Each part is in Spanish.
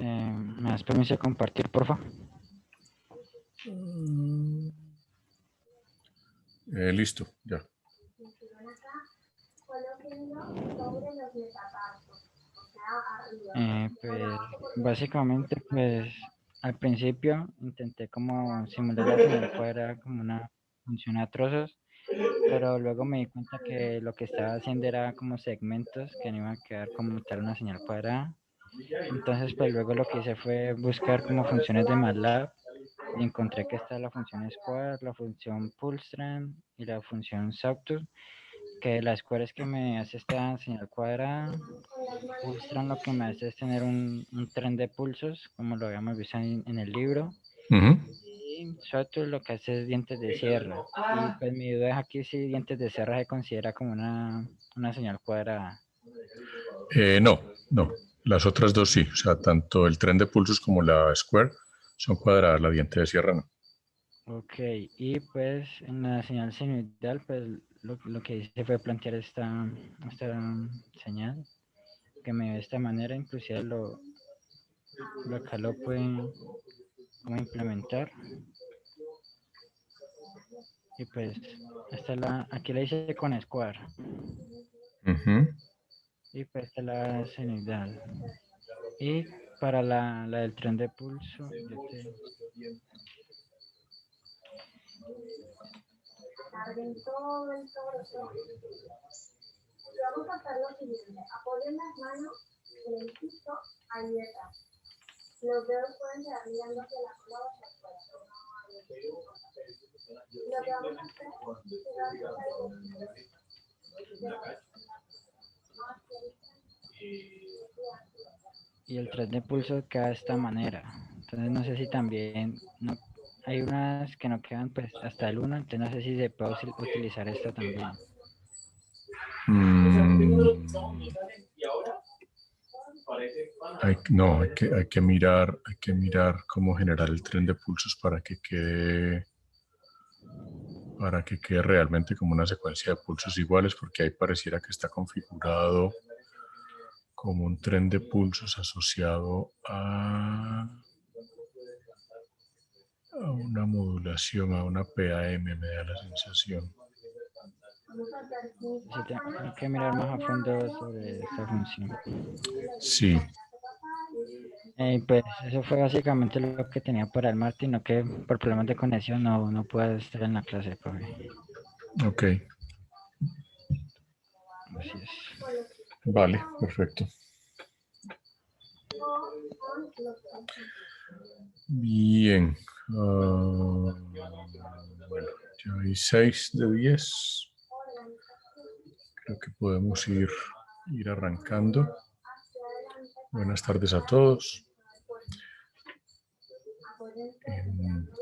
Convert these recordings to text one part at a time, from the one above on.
¿Me das permiso de compartir, por favor? Listo, ya. Pues básicamente, pues al principio intenté como simular la señal cuadrada como una función a trozos, pero luego me di cuenta que lo que estaba haciendo era como segmentos que no iban a quedar como tal una señal cuadrada. Entonces, pues luego lo que hice fue buscar como funciones de MATLAB y encontré que está la función square, la función pullstrand y la función sawtooth, que la square es que me hace esta señal cuadrada, pullstrand lo que me hace es tener un tren de pulsos, como lo habíamos visto en el libro, y sawtooth lo que hace es dientes de sierra. Y pues mi duda es aquí si dientes de sierra se considera como una señal cuadrada. No, no. Las otras dos sí. O sea, tanto el tren de pulsos como la square son cuadradas, la diente de sierra no. Ok, y pues en la señal sinusoidal, pues lo que hice fue plantear esta señal que me ve de esta manera, inclusive acá lo pueden como implementar. Y pues aquí la hice con Square. Y pues esta es la sinusoidal. Y para la del tren de pulso, Vamos a hacer lo siguiente. Apoyen las manos en el piso abiertas. Los dedos pueden quedar mirando hacia la cola o hacia afuera. Lo que vamos a hacer y el tren de pulso queda de esta manera. Entonces no sé si también hay unas que no quedan pues hasta el 1, entonces no sé si se puede utilizar esta también. No, hay que mirar cómo generar el tren de pulsos para que quede realmente como una secuencia de pulsos iguales, porque ahí pareciera que está configurado como un tren de pulsos asociado a una modulación, a una PAM, me da la sensación. Sí, tengo que mirar más a fondo sobre esta función. Sí. Pues eso fue básicamente lo que tenía para el martes, no que por problemas de conexión no puedo estar en la clase, profe. Ok. Así es. Vale, perfecto. Bien. Bueno, ya hay 6 de 10. Creo que podemos ir arrancando. Buenas tardes a todos.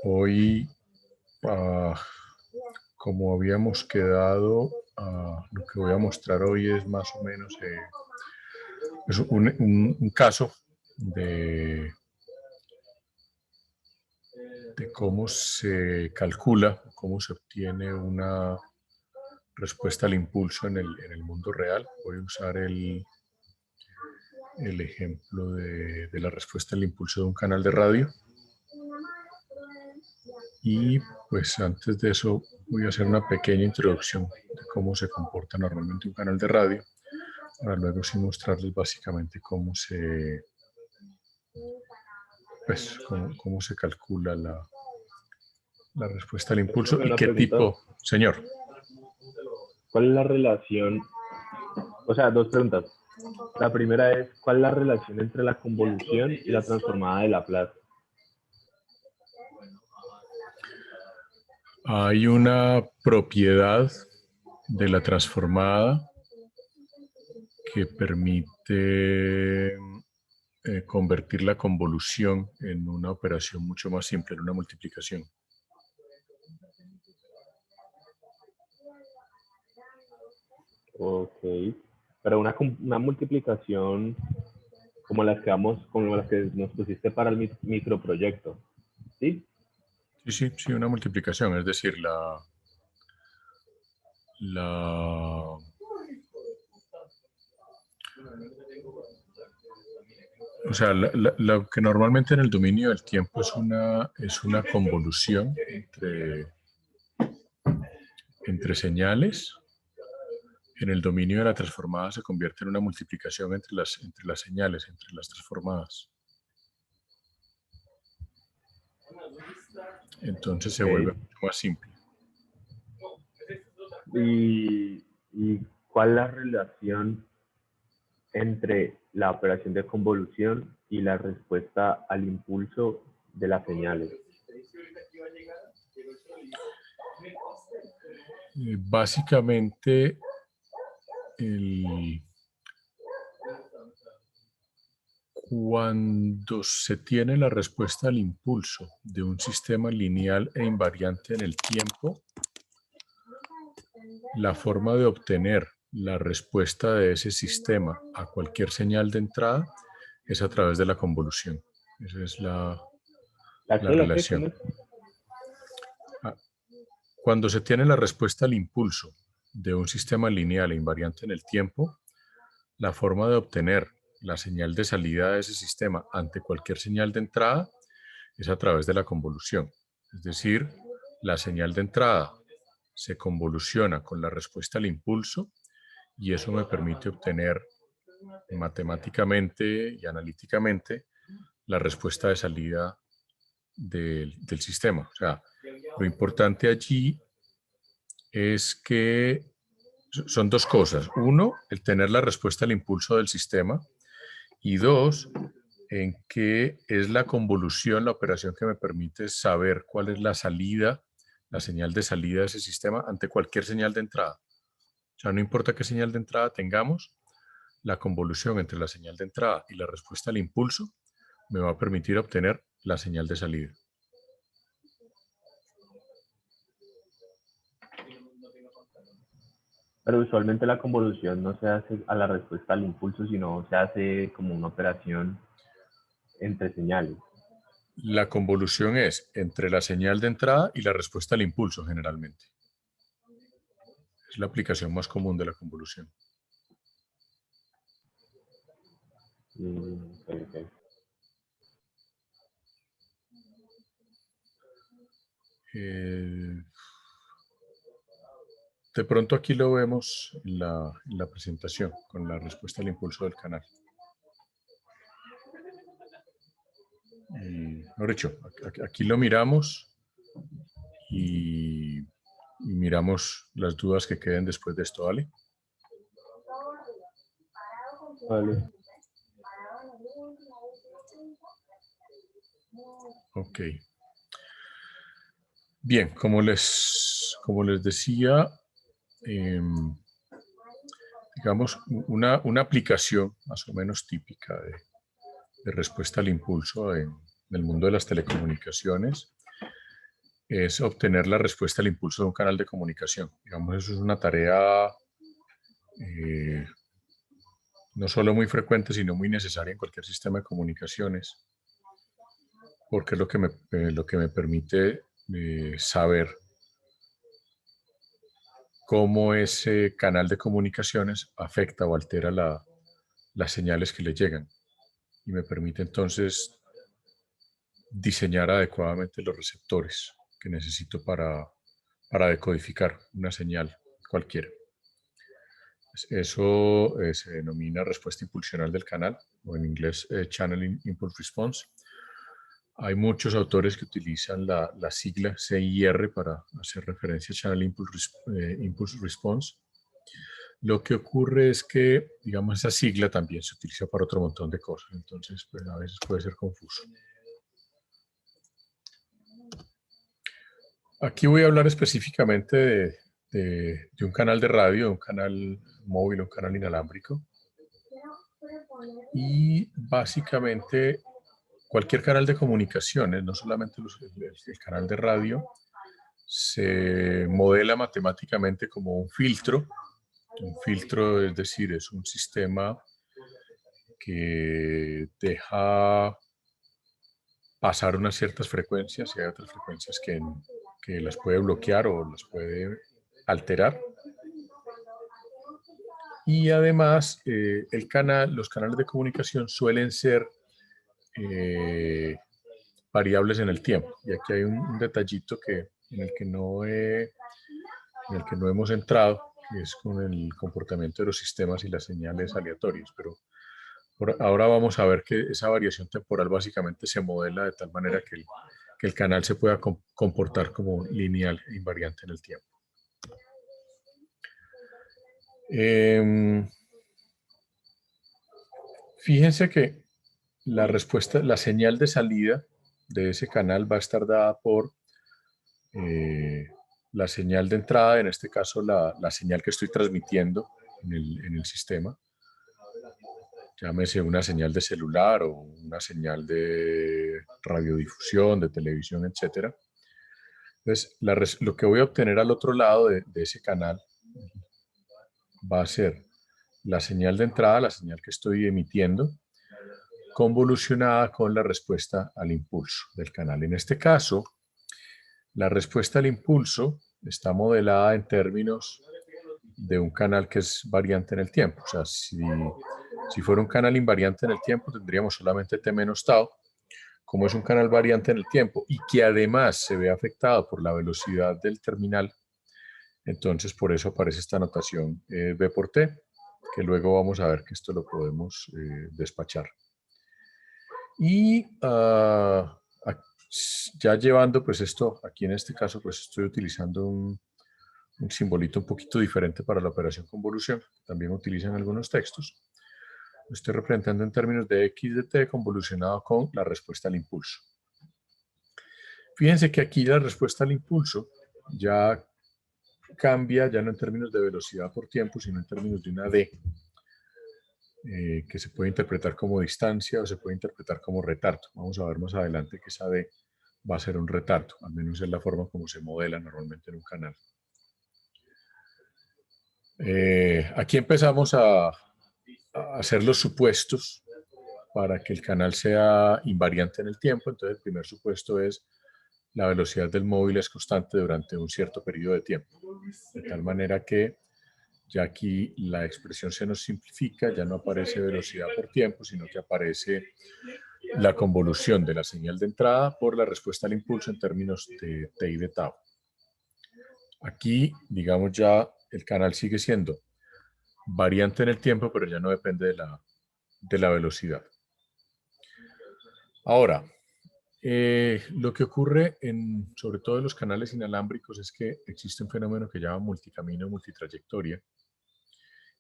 Hoy, como habíamos quedado, lo que voy a mostrar hoy es más o menos es un caso de cómo se calcula, cómo se obtiene una respuesta al impulso en el mundo real. Voy a usar el ejemplo de la respuesta al impulso de un canal de radio. Y pues antes de eso voy a hacer una pequeña introducción de cómo se comporta normalmente un canal de radio, para luego sí mostrarles básicamente cómo se calcula la respuesta al impulso y qué tipo. Señor. ¿Cuál es la relación? O sea, dos preguntas. La primera es, ¿cuál es la relación entre la convolución y la transformada de Laplace? Hay una propiedad de la transformada que permite convertir la convolución en una operación mucho más simple, en una multiplicación. Ok. Pero una multiplicación como las que nos pusiste para el microproyecto, ¿sí? Sí, una multiplicación, es decir, O sea, lo que normalmente en el dominio del tiempo es una convolución entre señales. En el dominio de la transformada se convierte en una multiplicación entre las señales, entre las transformadas. Entonces se vuelve mucho más simple. ¿Y cuál es la relación entre la operación de convolución y la respuesta al impulso de las señales? Básicamente, cuando se tiene la respuesta al impulso de un sistema lineal e invariante en el tiempo, la forma de obtener la respuesta de ese sistema a cualquier señal de entrada es a través de la convolución. Esa es la relación. Cuando se tiene la respuesta al impulso de un sistema lineal e invariante en el tiempo, la forma de obtener la señal de salida de ese sistema ante cualquier señal de entrada es a través de la convolución. Es decir, la señal de entrada se convoluciona con la respuesta al impulso y eso me permite obtener matemáticamente y analíticamente la respuesta de salida del sistema. O sea, lo importante allí es que son dos cosas. Uno, el tener la respuesta al impulso del sistema. Y dos, en que es la convolución, la operación que me permite saber cuál es la salida, la señal de salida de ese sistema ante cualquier señal de entrada. O sea, no importa qué señal de entrada tengamos, la convolución entre la señal de entrada y la respuesta al impulso me va a permitir obtener la señal de salida. Pero usualmente la convolución no se hace a la respuesta al impulso, sino se hace como una operación entre señales. La convolución es entre la señal de entrada y la respuesta al impulso, generalmente. Es la aplicación más común de la convolución. Okay. De pronto aquí lo vemos en la presentación con la respuesta al impulso del canal. Mejor dicho, aquí lo miramos y miramos las dudas que queden después de esto, ¿vale? Vale. Ok. Bien, como les decía, digamos, una aplicación más o menos típica de respuesta al impulso en el mundo de las telecomunicaciones es obtener la respuesta al impulso de un canal de comunicación. Digamos, eso es una tarea no solo muy frecuente, sino muy necesaria en cualquier sistema de comunicaciones, porque es lo que me permite saber cómo ese canal de comunicaciones afecta o altera las señales que le llegan. Y me permite entonces diseñar adecuadamente los receptores que necesito para decodificar una señal cualquiera. Eso se denomina respuesta impulsional del canal, o en inglés Channel Impulse Response. Hay muchos autores que utilizan la sigla CIR para hacer referencia a Channel Impulse Response. Lo que ocurre es que, digamos, esa sigla también se utiliza para otro montón de cosas, entonces pues, a veces puede ser confuso. Aquí voy a hablar específicamente de un canal de radio, de un canal móvil, un canal inalámbrico. Y básicamente cualquier canal de comunicaciones, no solamente el canal de radio, se modela matemáticamente como un filtro. Un filtro, es decir, es un sistema que deja pasar unas ciertas frecuencias y hay otras frecuencias que las puede bloquear o las puede alterar. Y además, los canales de comunicación suelen ser variables en el tiempo. Y aquí hay un detallito en el que no hemos entrado, que es con el comportamiento de los sistemas y las señales aleatorias. Pero ahora vamos a ver que esa variación temporal básicamente se modela de tal manera que el canal se pueda comportar como lineal e invariante en el tiempo. Fíjense que la señal de salida de ese canal va a estar dada por la señal de entrada, en este caso la señal que estoy transmitiendo en el sistema. Llámese una señal de celular o una señal de radiodifusión, de televisión, etc. Entonces, lo que voy a obtener al otro lado de ese canal va a ser la señal de entrada, la señal que estoy emitiendo, convolucionada con la respuesta al impulso del canal. En este caso, la respuesta al impulso está modelada en términos de un canal que es variante en el tiempo. O sea, si fuera un canal invariante en el tiempo, tendríamos solamente t menos tau. Como es un canal variante en el tiempo y que además se ve afectado por la velocidad del terminal, entonces por eso aparece esta notación v por t, que luego vamos a ver que esto lo podemos despachar. Y ya llevando pues esto, aquí en este caso pues estoy utilizando un simbolito un poquito diferente para la operación convolución, que también utilizan algunos textos. Lo estoy representando en términos de x de t convolucionado con la respuesta al impulso. Fíjense que aquí la respuesta al impulso ya cambia, ya no en términos de velocidad por tiempo, sino en términos de una d, que se puede interpretar como distancia o se puede interpretar como retardo. Vamos a ver más adelante que esa d va a ser un retardo, al menos es la forma como se modela normalmente en un canal. Aquí empezamos a hacer los supuestos para que el canal sea invariante en el tiempo. Entonces el primer supuesto es la velocidad del móvil es constante durante un cierto periodo de tiempo. De tal manera que ya aquí la expresión se nos simplifica, ya no aparece velocidad por tiempo, sino que aparece la convolución de la señal de entrada por la respuesta al impulso en términos de t y de tau. Aquí, digamos, ya el canal sigue siendo variante en el tiempo, pero ya no depende de la velocidad. Ahora, lo que ocurre sobre todo en los canales inalámbricos es que existe un fenómeno que llama multicamino o multitrayectoria,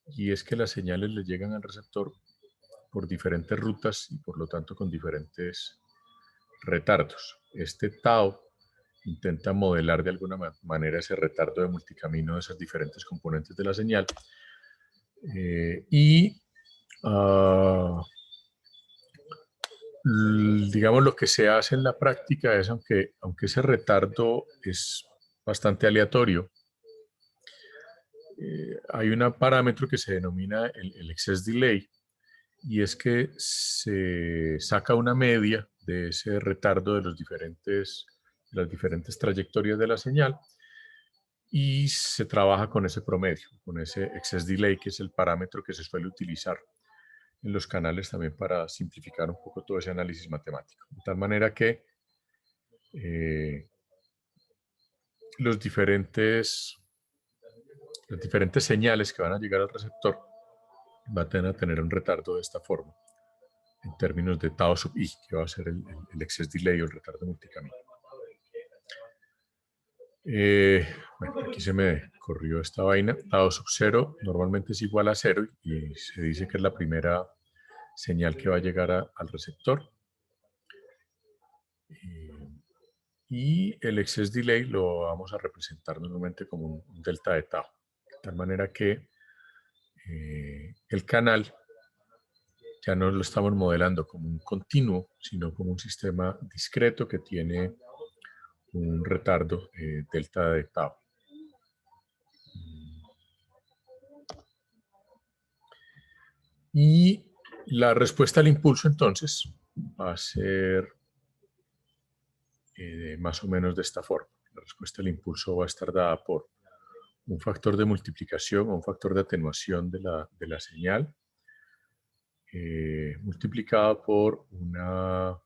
y es que las señales le llegan al receptor por diferentes rutas y por lo tanto con diferentes retardos. Este tau intenta modelar de alguna manera ese retardo de multicamino de esas diferentes componentes de la señal digamos, lo que se hace en la práctica es, aunque ese retardo es bastante aleatorio, hay un parámetro que se denomina el excess delay, y es que se saca una media de ese retardo de las diferentes trayectorias de la señal y se trabaja con ese promedio, con ese excess delay, que es el parámetro que se suele utilizar en los canales también para simplificar un poco todo ese análisis matemático. De tal manera que las diferentes señales que van a llegar al receptor van a tener un retardo de esta forma, en términos de tau sub i, que va a ser el excess delay o el retardo multicamino. Bueno, aquí se me corrió esta vaina. Tau sub 0 normalmente es igual a 0 y se dice que es la primera señal que va a llegar al receptor. Y el excess delay lo vamos a representar normalmente como un delta de tau. De tal manera que el canal ya no lo estamos modelando como un continuo, sino como un sistema discreto que tiene un retardo delta de tau. Y la respuesta al impulso entonces va a ser más o menos de esta forma. La respuesta al impulso va a estar dada por un factor de multiplicación o un factor de atenuación de la señal multiplicado por una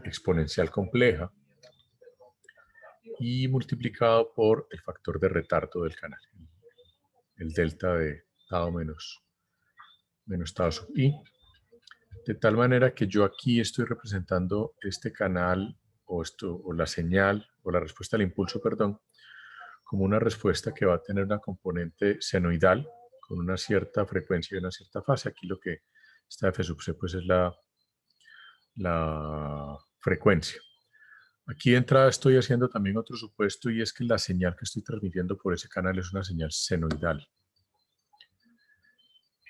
exponencial compleja y multiplicado por el factor de retardo del canal, el delta de tau menos tau sub i, de tal manera que yo aquí estoy representando este canal o la señal o la respuesta al impulso, perdón, como una respuesta que va a tener una componente senoidal con una cierta frecuencia y una cierta fase. Aquí lo que está f sub c pues es la frecuencia. Aquí de entrada estoy haciendo también otro supuesto, y es que la señal que estoy transmitiendo por ese canal es una señal senoidal.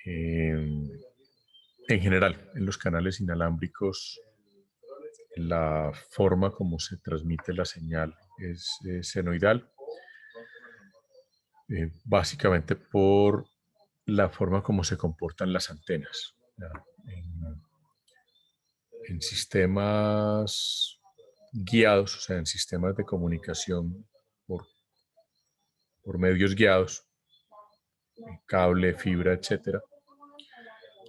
En general, en los canales inalámbricos, la forma como se transmite la señal es senoidal, básicamente por la forma como se comportan las antenas. En sistemas guiados, o sea, en sistemas de comunicación por medios guiados, cable, fibra, etcétera,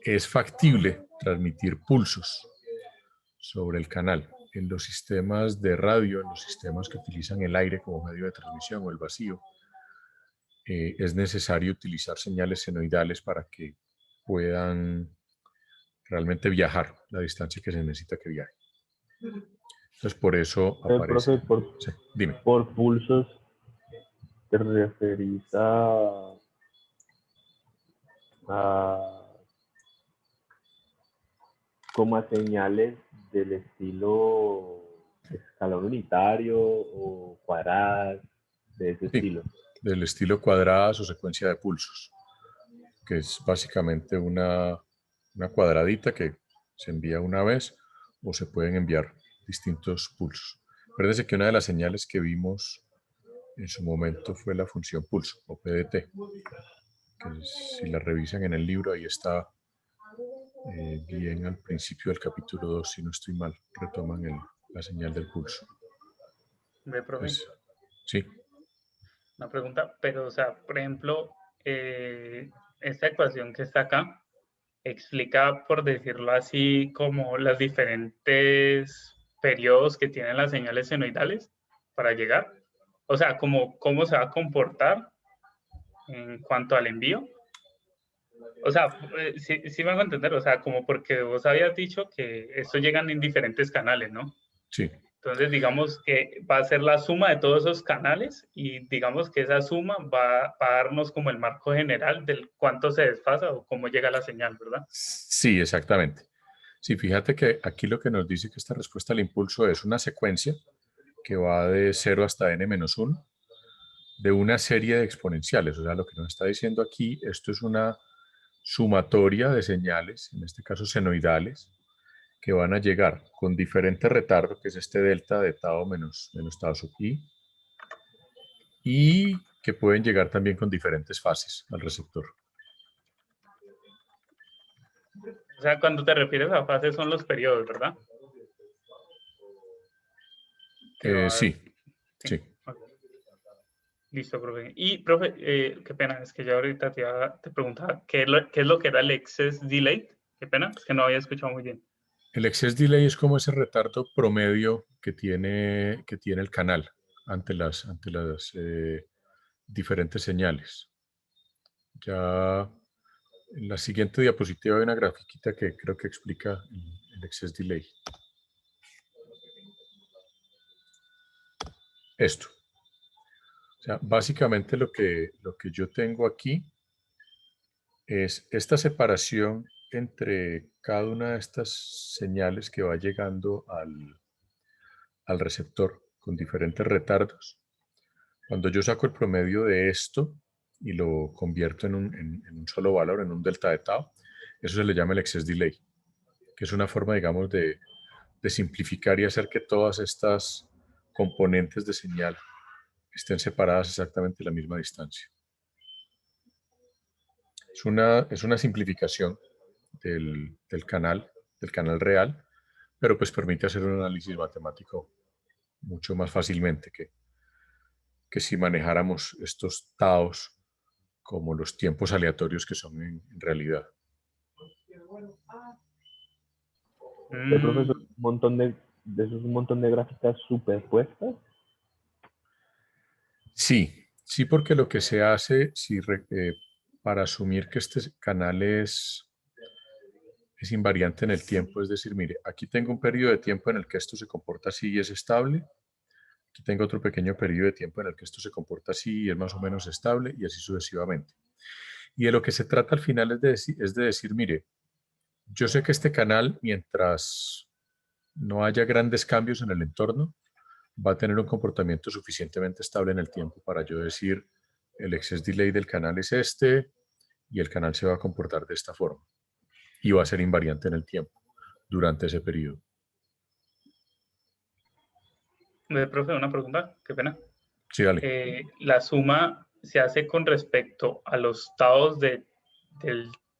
es factible transmitir pulsos sobre el canal. En los sistemas de radio, en los sistemas que utilizan el aire como medio de transmisión o el vacío, es necesario utilizar señales senoidales para que puedan realmente viajar la distancia que se necesita que viaje. Entonces, por eso aparece... Profe, Sí, dime. por pulsos, ¿te referís a como a señales del estilo escalón unitario o cuadradas, de ese Sí, estilo? del estilo cuadradas o secuencia de pulsos, que es básicamente una cuadradita que se envía una vez o se pueden enviar distintos pulsos. Acuérdense que una de las señales que vimos en su momento fue la función pulso o PDT, que si la revisan en el libro ahí está bien al principio del capítulo 2, si no estoy mal, retoman la señal del pulso. Ve, profe, Pues, sí. una pregunta, pero, o sea, por ejemplo, esta ecuación que está acá explica, por decirlo así, como los diferentes periodos que tienen las señales senoidales para llegar. O sea, como cómo se va a comportar en cuanto al envío. O sea, sí me hago entender, o sea, como porque vos habías dicho que esto llegan en diferentes canales, ¿no? Sí. Entonces, digamos que va a ser la suma de todos esos canales y digamos que esa suma va a darnos como el marco general del cuánto se desfasa o cómo llega la señal, ¿verdad? Sí, exactamente. Sí, fíjate que aquí lo que nos dice que esta respuesta al impulso es una secuencia que va de 0 hasta n-1 de una serie de exponenciales. O sea, lo que nos está diciendo aquí, esto es una sumatoria de señales, en este caso senoidales, que van a llegar con diferente retardo, que es este delta de tau menos tau sub i, y que pueden llegar también con diferentes fases al receptor. O sea, cuando te refieres a fases son los periodos, ¿verdad? Sí. Okay. Listo, profe. Y, profe, qué pena, es que ya ahorita te preguntaba, ¿qué es lo que era el excess delay? Qué pena, es que no había escuchado muy bien. El excess delay es como ese retardo promedio que tiene el canal ante las diferentes señales. Ya en la siguiente diapositiva hay una grafiquita que creo que explica el excess delay. Esto. O sea, básicamente lo que yo tengo aquí es esta separación entre cada una de estas señales que va llegando al receptor con diferentes retardos. Cuando yo saco el promedio de esto y lo convierto en un solo valor, en un delta de tau, eso se le llama el excess delay, que es una forma, digamos, de simplificar y hacer que todas estas componentes de señal estén separadas exactamente a la misma distancia. Es una simplificación del canal real, pero pues permite hacer un análisis matemático mucho más fácilmente que si manejáramos estos taos como los tiempos aleatorios que son en realidad. El profesor, un montón de eso es un montón de gráficas superpuestas. Sí, sí, porque lo que se hace, para asumir que este canal es invariante en el tiempo, es decir, mire, aquí tengo un periodo de tiempo en el que esto se comporta así y es estable, aquí tengo otro pequeño periodo de tiempo en el que esto se comporta así y es más o menos estable y así sucesivamente. Y de lo que se trata al final es de decir, mire, yo sé que este canal, mientras no haya grandes cambios en el entorno, va a tener un comportamiento suficientemente estable en el tiempo para yo decir, el excess delay del canal es este y el canal se va a comportar de esta forma y va a ser invariante en el tiempo durante ese periodo. Profe, una pregunta, qué pena. Sí, dale. La suma se hace con respecto a los estados del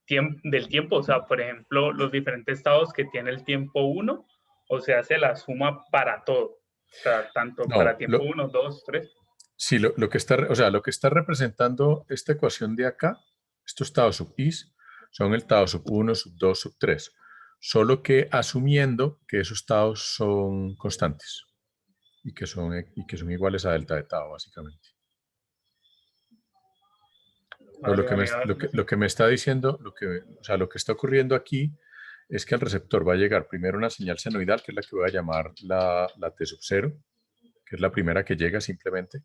tiempo, o sea, por ejemplo, los diferentes estados que tiene el tiempo 1, o se hace la suma para todo, o sea, tanto para No, tiempo 1, 2, 3. sí, lo que está, o sea, lo que está representando esta ecuación de acá, estos tau sub i, son el tau sub 1, sub 2, sub 3, solo que asumiendo que esos taus son constantes y que son iguales a delta de tau, básicamente. Pero lo que me está diciendo, o sea, lo que está ocurriendo aquí es que al receptor va a llegar primero una señal senoidal, que es la que voy a llamar la T sub 0, que es la primera que llega simplemente.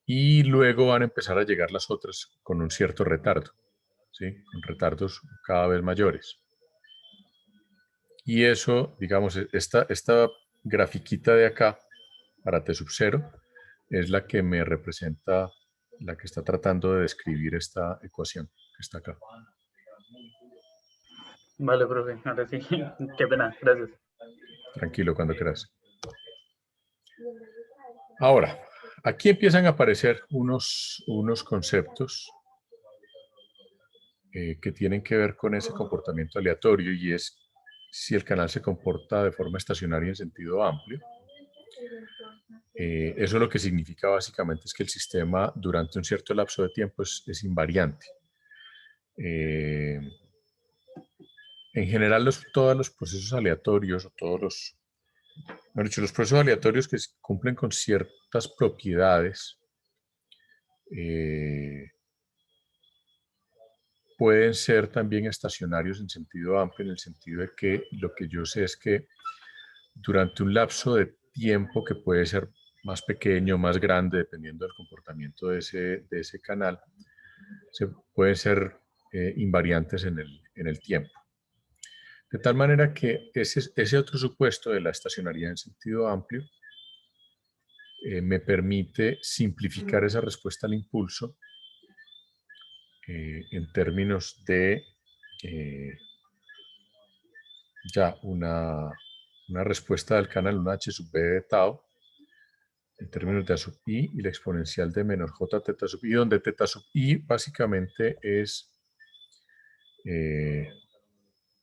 Y luego van a empezar a llegar las otras con un cierto retardo, ¿sí? Con retardos cada vez mayores. Y eso, digamos, esta grafiquita de acá, para T sub 0, es la que me representa, la que está tratando de describir esta ecuación que está acá. Vale, profe, ahora sí, qué pena, gracias. Tranquilo, cuando quieras. Ahora, aquí empiezan a aparecer unos conceptos que tienen que ver con ese comportamiento aleatorio, y es si el canal se comporta de forma estacionaria en sentido amplio. Eso lo que significa básicamente es que el sistema durante un cierto lapso de tiempo es invariante. En general, todos los procesos aleatorios, o los procesos aleatorios que cumplen con ciertas propiedades, pueden ser también estacionarios en sentido amplio, en el sentido de que lo que yo sé es que durante un lapso de tiempo que puede ser más pequeño, más grande, dependiendo del comportamiento de ese canal, pueden ser invariantes en el tiempo. De tal manera que ese otro supuesto de la estacionariedad en sentido amplio me permite simplificar esa respuesta al impulso en términos de ya una respuesta del canal, una h sub b de tau, en términos de a sub i y la exponencial de menor j teta sub i, donde teta sub i básicamente es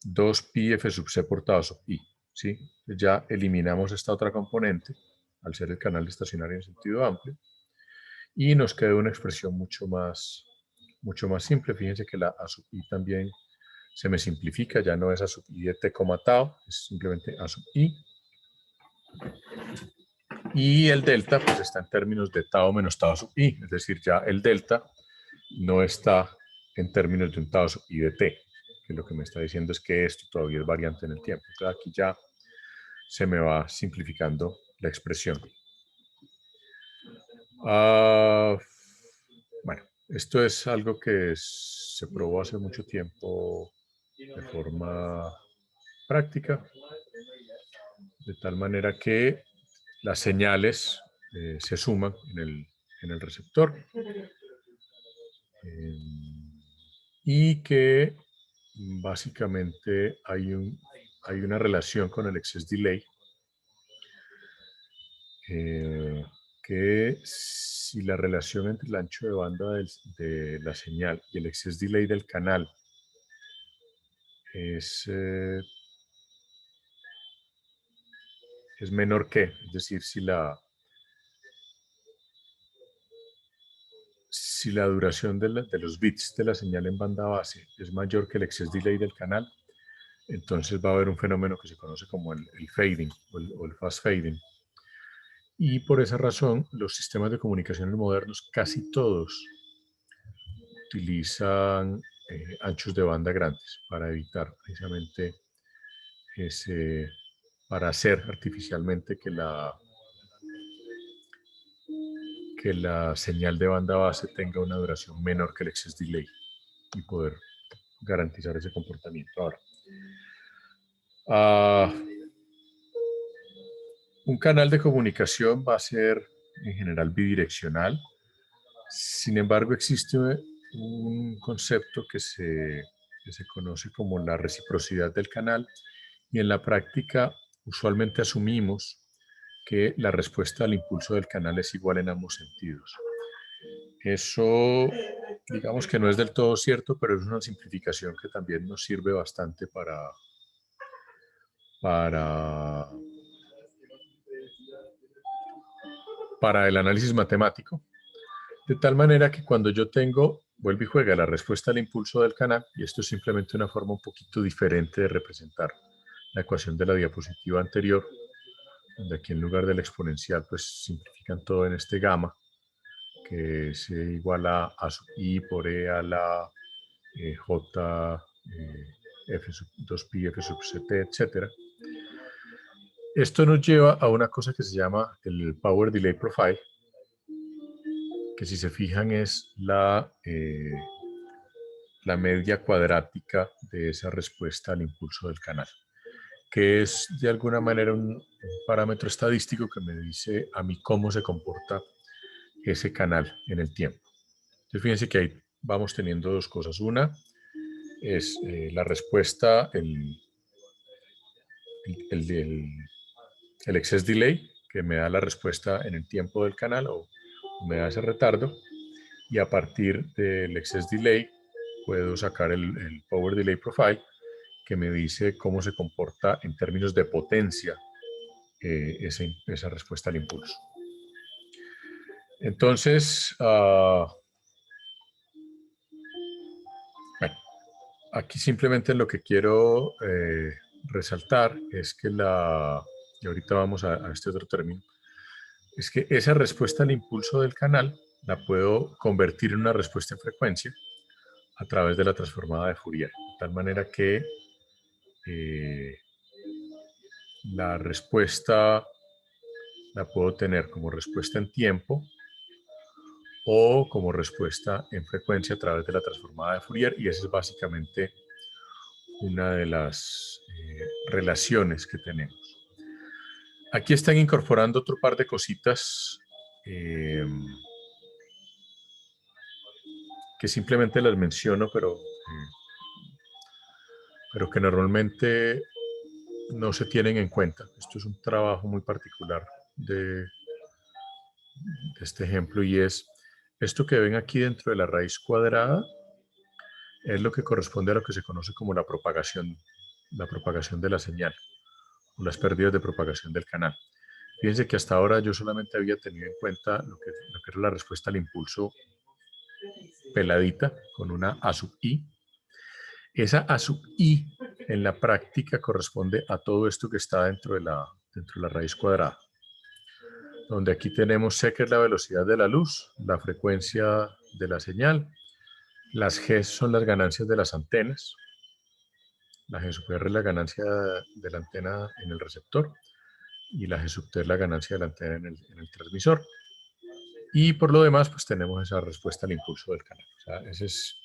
2pi f sub c por tau sub i. ¿Sí? Ya eliminamos esta otra componente, al ser el canal estacionario en sentido amplio, y nos queda una expresión mucho más simple. Fíjense que la a sub i también se me simplifica, ya no es a sub i de t, tau, es simplemente a sub i. Y el delta pues está en términos de tau menos tau sub i, es decir, ya el delta no está en términos de un tau sub i de t, que lo que me está diciendo es que esto todavía es variante en el tiempo. Entonces aquí ya se me va simplificando la expresión. Bueno, esto es algo que se probó hace mucho tiempo de forma práctica, de tal manera que las señales se suman en el receptor y que básicamente hay una relación con el excess delay que si la relación entre el ancho de banda de la señal y el excess delay del canal es menor que, es decir, si si la duración de los bits de la señal en banda base es mayor que el excess delay del canal, entonces va a haber un fenómeno que se conoce como el fading o el fast fading. Y por esa razón, los sistemas de comunicación modernos, casi todos, utilizan anchos de banda grandes para evitar precisamente para hacer artificialmente que la señal de banda base tenga una duración menor que el excess delay y poder garantizar ese comportamiento. Ahora, un canal de comunicación va a ser en general bidireccional. Sin embargo, existe un concepto que se conoce como la reciprocidad del canal, y en la práctica usualmente asumimos que la respuesta al impulso del canal es igual en ambos sentidos. Eso, digamos que no es del todo cierto, pero es una simplificación que también nos sirve bastante para el análisis matemático. De tal manera que cuando yo tengo, vuelve y juega la respuesta al impulso del canal, y esto es simplemente una forma un poquito diferente de representar la ecuación de la diapositiva anterior, donde aquí en lugar del exponencial, pues simplifican todo en este gamma, que es igual a sub i por e a la j f sub 2pi f sub ct, etc. Esto nos lleva a una cosa que se llama el Power Delay Profile, que si se fijan es la media cuadrática de esa respuesta al impulso del canal, que es de alguna manera un parámetro estadístico que me dice a mí cómo se comporta ese canal en el tiempo. Entonces fíjense que ahí vamos teniendo dos cosas. Una es la respuesta, el excess delay, que me da la respuesta en el tiempo del canal o me da ese retardo, y a partir del excess delay puedo sacar el Power Delay Profile, que me dice cómo se comporta en términos de potencia esa respuesta al impulso. Entonces, bueno, aquí simplemente lo que quiero resaltar es que y ahorita vamos a este otro término, es que esa respuesta al impulso del canal la puedo convertir en una respuesta en frecuencia a través de la transformada de Fourier, de tal manera que la respuesta la puedo tener como respuesta en tiempo o como respuesta en frecuencia a través de la transformada de Fourier, y esa es básicamente una de las relaciones que tenemos. Aquí están incorporando otro par de cositas que simplemente las menciono, pero que normalmente no se tienen en cuenta. Esto es un trabajo muy particular de este ejemplo, y es esto que ven aquí dentro de la raíz cuadrada, es lo que corresponde a lo que se conoce como la propagación de la señal, o las pérdidas de propagación del canal. Fíjense que hasta ahora yo solamente había tenido en cuenta lo que era la respuesta al impulso peladita, con una A sub i. Esa A sub i en la práctica corresponde a todo esto que está dentro de la raíz cuadrada, donde aquí tenemos C, que es la velocidad de la luz, la frecuencia de la señal, las G son las ganancias de las antenas, la G sub R es la ganancia de la antena en el receptor, y la G sub T es la ganancia de la antena en el transmisor. Y por lo demás, pues tenemos esa respuesta al impulso del canal. O sea, esa es,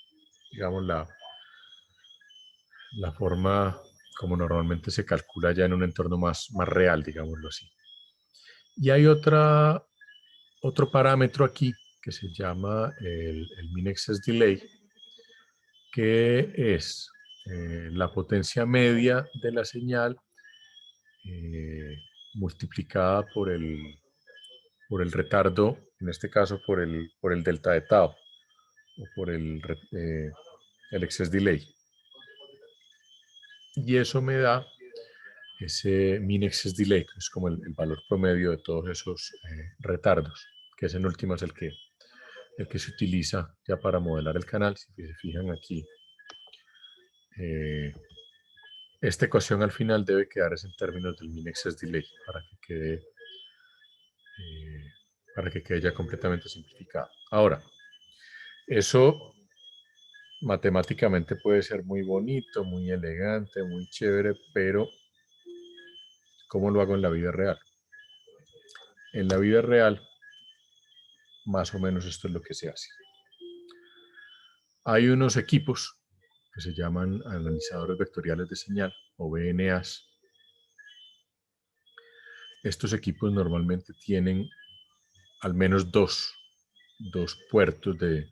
digamos, la forma como normalmente se calcula ya en un entorno más real, digámoslo así. Y hay otro parámetro aquí que se llama el mean excess delay, que es la potencia media de la señal multiplicada por el retardo, en este caso por el delta de tau, o por el excess delay. Y eso me da ese mean excess delay, que es como el valor promedio de todos esos retardos, que es en últimas el que el que se utiliza ya para modelar el canal. Si se fijan aquí, esta ecuación al final debe quedar en términos del mean excess delay para que quede ya completamente simplificado. Ahora, eso matemáticamente puede ser muy bonito, muy elegante, muy chévere, pero ¿cómo lo hago en la vida real? En la vida real, más o menos esto es lo que se hace. Hay unos equipos que se llaman analizadores vectoriales de señal, o VNAs. Estos equipos normalmente tienen al menos dos puertos de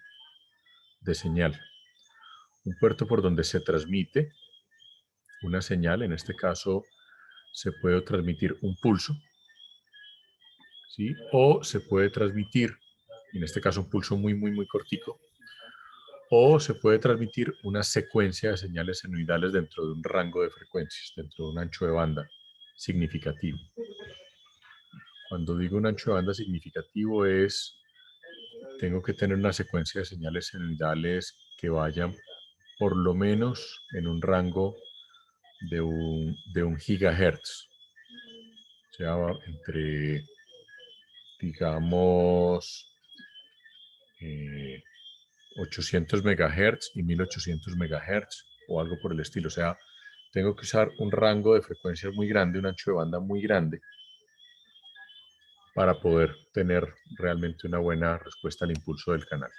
señal. Un puerto por donde se transmite una señal, en este caso se puede transmitir un pulso, ¿sí? O se puede transmitir, en este caso un pulso muy cortico, o se puede transmitir una secuencia de señales senoidales dentro de un rango de frecuencias, dentro de un ancho de banda significativo. Cuando digo un ancho de banda significativo tengo que tener una secuencia de señales senoidales que vayan por lo menos en un rango de un gigahertz. O sea, entre, digamos, 800 megahertz y 1800 megahertz o algo por el estilo. O sea, tengo que usar un rango de frecuencias muy grande, un ancho de banda muy grande, para poder tener realmente una buena respuesta al impulso del canal.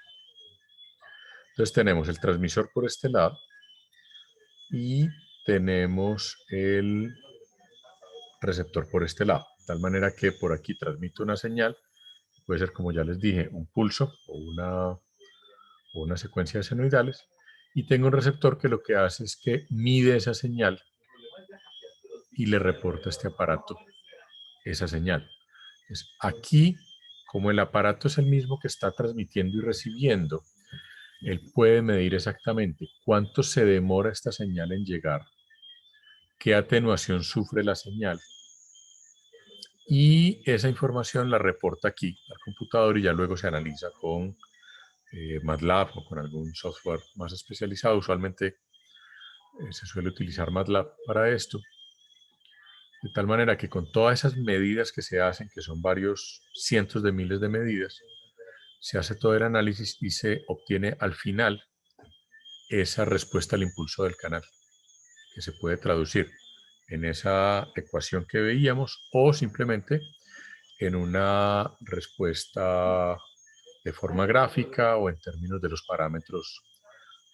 Entonces tenemos el transmisor por este lado y tenemos el receptor por este lado, de tal manera que por aquí transmito una señal, puede ser, como ya les dije, un pulso o una secuencia de senoidales, y tengo un receptor que lo que hace es que mide esa señal y le reporta a este aparato esa señal. Entonces, aquí, como el aparato es el mismo que está transmitiendo y recibiendo, él puede medir exactamente cuánto se demora esta señal en llegar, qué atenuación sufre la señal, y esa información la reporta aquí al computador y ya luego se analiza con MATLAB o con algún software más especializado. Usualmente se suele utilizar MATLAB para esto, de tal manera que con todas esas medidas que se hacen, que son varios cientos de miles de medidas, se hace todo el análisis y se obtiene al final esa respuesta al impulso del canal, que se puede traducir en esa ecuación que veíamos o simplemente en una respuesta de forma gráfica o en términos de los parámetros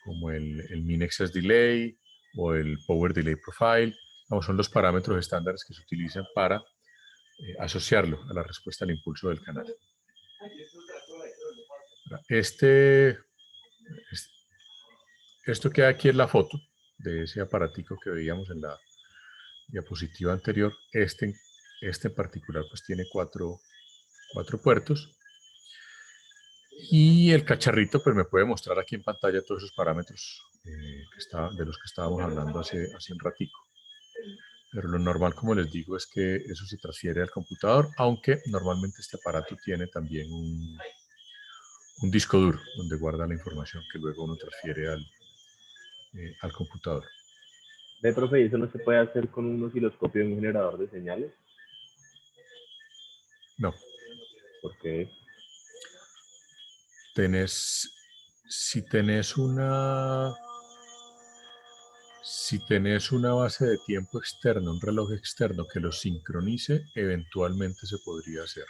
como el mean excess delay o el power delay profile. Vamos, son los parámetros estándares que se utilizan para asociarlo a la respuesta al impulso del canal. Esto que aquí es la foto de ese aparatico que veíamos en la diapositiva anterior. Este en particular pues tiene cuatro puertos, y el cacharrito pues me puede mostrar aquí en pantalla todos esos parámetros de los que estábamos hablando hace un ratico. Pero lo normal, como les digo, es que eso se transfiere al computador, aunque normalmente este aparato tiene también un disco duro donde guarda la información que luego uno transfiere al computador. Ve, profe, ¿y eso no se puede hacer con un osciloscopio de un generador de señales? No. ¿Por qué? Si tenés una base de tiempo externa, un reloj externo que lo sincronice, eventualmente se podría hacer.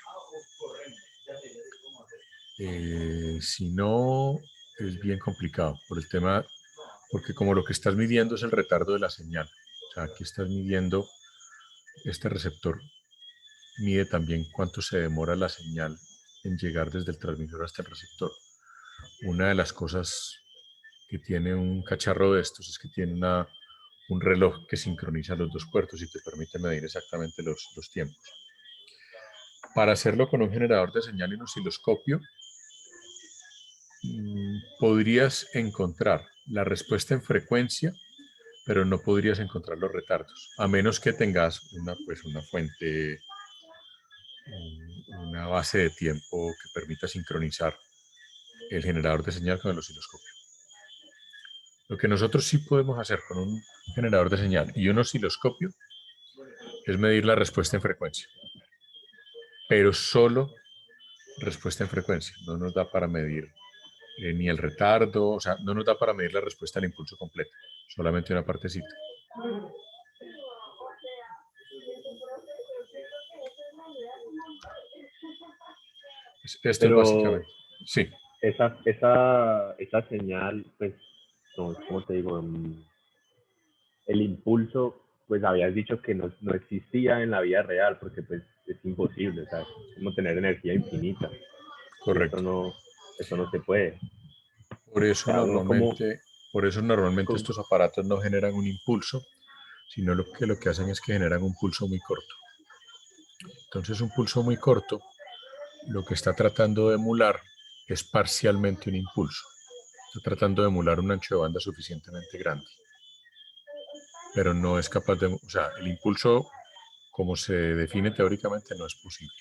Si no, es bien complicado porque como lo que estás midiendo es el retardo de la señal. O sea, aquí estás midiendo, este receptor mide también cuánto se demora la señal en llegar desde el transmisor hasta el receptor. Una de las cosas que tiene un cacharro de estos es que tiene un reloj que sincroniza los dos puertos y te permite medir exactamente los tiempos. Para hacerlo con un generador de señal y un osciloscopio, podrías encontrar la respuesta en frecuencia, pero no podrías encontrar los retardos, a menos que tengas una fuente, una base de tiempo que permita sincronizar el generador de señal con el osciloscopio. Lo que nosotros sí podemos hacer con un generador de señal y un osciloscopio es medir la respuesta en frecuencia, pero solo respuesta en frecuencia. No nos da para medir ni el retardo, o sea, no nos da para medir la respuesta al impulso completo, solamente una partecita. Esto es Pero básicamente, sí, esa señal, pues, no, ¿cómo te digo? El impulso, pues habías dicho que no existía en la vida real, porque pues es imposible, o sea, es como tener energía infinita, y correcto. eso no se puede. Por O eso sea, uno como, normalmente como estos aparatos no generan un impulso, sino lo que hacen es que generan un pulso muy corto. Entonces, un pulso muy corto lo que está tratando de emular es parcialmente un impulso. Está tratando de emular un ancho de banda suficientemente grande, pero no es capaz de, o sea, el impulso como se define teóricamente no es posible.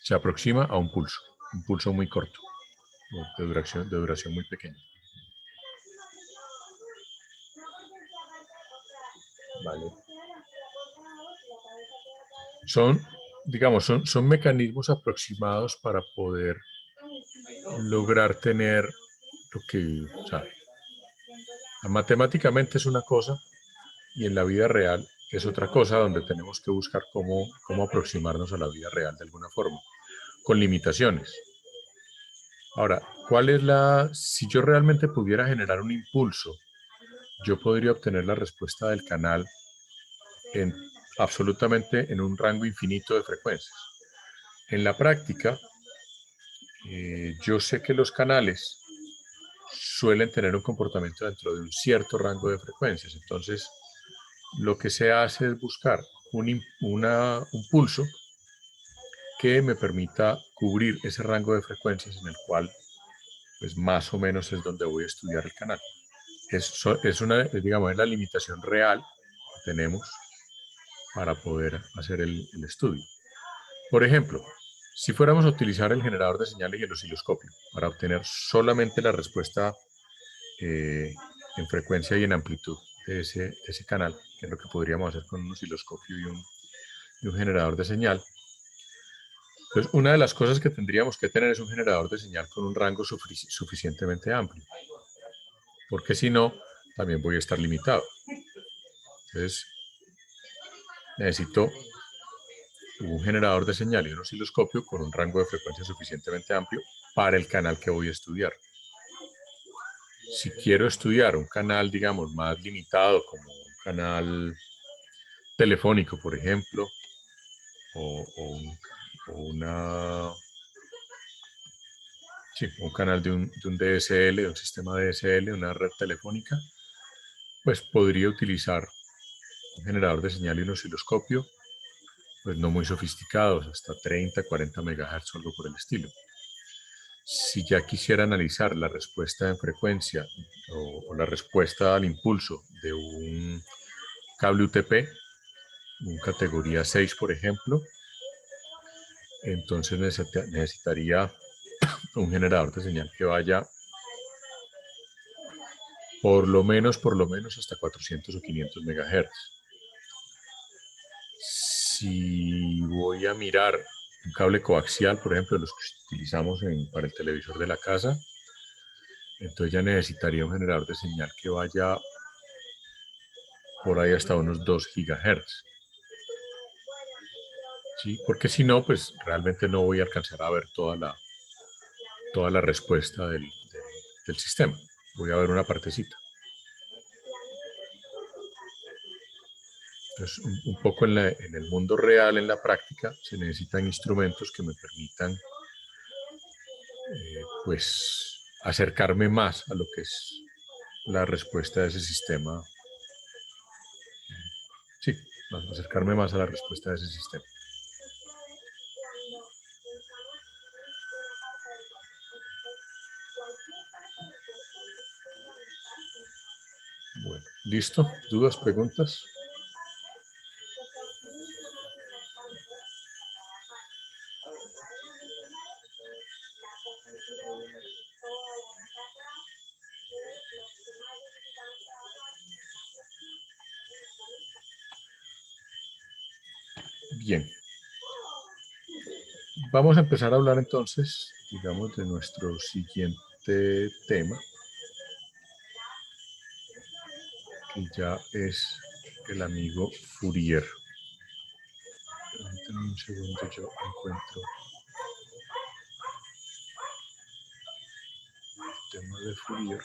Se aproxima a un pulso muy corto, de duración muy pequeña. vale, Son, digamos, son mecanismos aproximados para poder lograr tener lo que, o sea, matemáticamente es una cosa y en la vida real es otra cosa donde tenemos que buscar cómo aproximarnos a la vida real de alguna forma, con limitaciones. Ahora, si yo realmente pudiera generar un impulso, yo podría obtener la respuesta del canal en absolutamente en un rango infinito de frecuencias. En la práctica, yo sé que los canales suelen tener un comportamiento dentro de un cierto rango de frecuencias. Entonces, lo que se hace es buscar un pulso que me permita cubrir ese rango de frecuencias en el cual, pues más o menos es donde voy a estudiar el canal. Digamos, es la limitación real que tenemos para poder hacer el estudio. Por ejemplo, si fuéramos a utilizar el generador de señales y el osciloscopio para obtener solamente la respuesta en frecuencia y en amplitud de ese canal, que es lo que podríamos hacer con un osciloscopio y un generador de señal. Entonces, una de las cosas que tendríamos que tener es un generador de señal con un rango suficientemente amplio, porque si no, también voy a estar limitado. Entonces, necesito un generador de señal y un osciloscopio con un rango de frecuencia suficientemente amplio para el canal que voy a estudiar. Si quiero estudiar un canal, digamos, más limitado, como un canal telefónico, por ejemplo, un canal de un DSL, de un sistema DSL, una red telefónica, pues podría utilizar un generador de señal y un osciloscopio, pues no muy sofisticados, hasta 30, 40 MHz o algo por el estilo. Si ya quisiera analizar la respuesta en frecuencia o la respuesta al impulso de un cable UTP, un categoría 6, por ejemplo, entonces necesitaría un generador de señal que vaya por lo menos hasta 400 o 500 MHz. Si voy a mirar un cable coaxial, por ejemplo, los que utilizamos para el televisor de la casa, entonces ya necesitaría un generador de señal que vaya por ahí hasta unos 2 GHz. ¿Sí? Porque si no, pues realmente no voy a alcanzar a ver toda la respuesta del sistema. Voy a ver una partecita. Entonces, un poco en el mundo real, en la práctica, se necesitan instrumentos que me permitan pues acercarme más a lo que es la respuesta de ese sistema. Sí, acercarme más a la respuesta de ese sistema. Bueno, ¿listo? ¿Dudas, preguntas? Bien. Vamos a empezar a hablar entonces, digamos, de nuestro siguiente tema, que ya es el amigo Fourier. Permítanme un segundo, yo encuentro el tema de Fourier.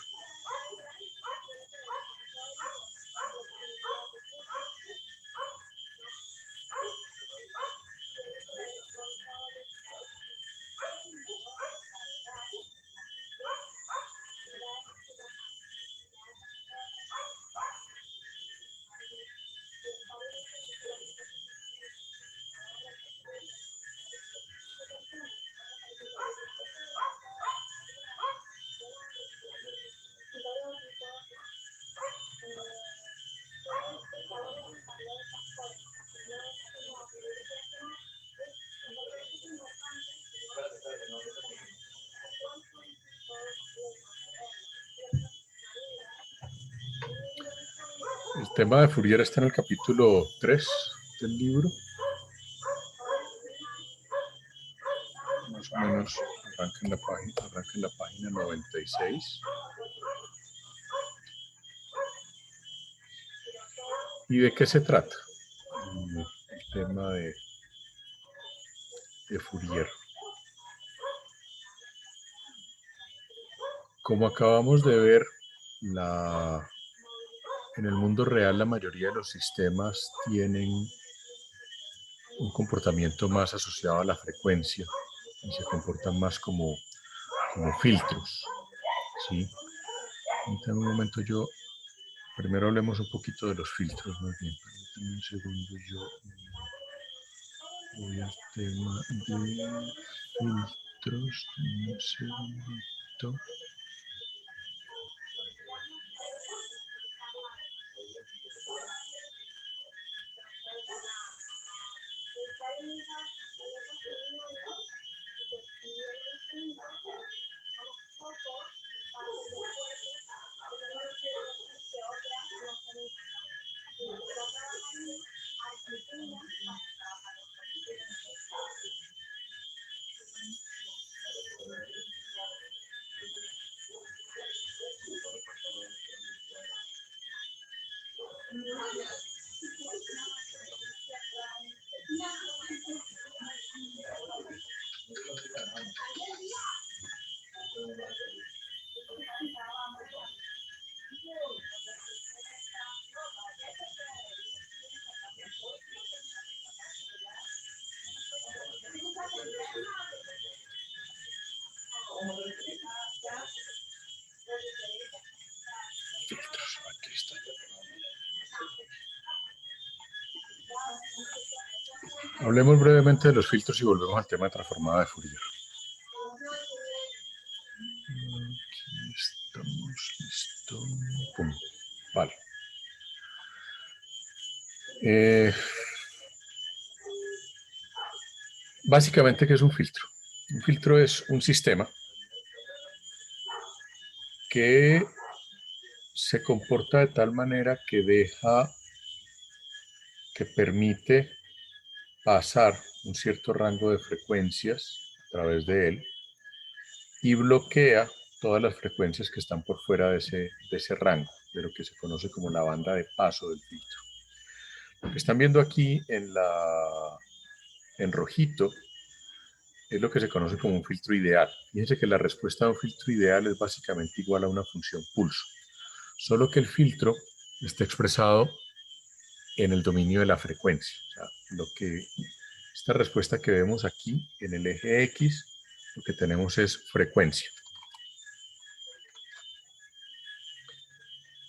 El tema de Fourier está en el capítulo 3 del libro. Más o menos arranca en la página 96. ¿Y de qué se trata? El tema de Fourier. Como acabamos de ver, en el mundo real la mayoría de los sistemas tienen un comportamiento más asociado a la frecuencia y se comportan más como filtros, ¿sí? En un momento primero hablemos un poquito de los filtros, más bien. Permítanme un segundo, yo voy al tema de filtros, un segundito. Filtros, aquí está. Hablemos brevemente de los filtros y volvemos al tema de transformada de Fourier. Aquí estamos, listo. Pum. Vale. Básicamente, ¿qué es un filtro? Un filtro es un sistema que se comporta de tal manera que permite pasar un cierto rango de frecuencias a través de él y bloquea todas las frecuencias que están por fuera de ese rango, de lo que se conoce como la banda de paso del filtro. Lo que están viendo aquí en rojito es lo que se conoce como un filtro ideal. Fíjense que la respuesta a un filtro ideal es básicamente igual a una función pulso, solo que el filtro está expresado en el dominio de la frecuencia. O sea, esta respuesta que vemos aquí en el eje X, lo que tenemos es frecuencia.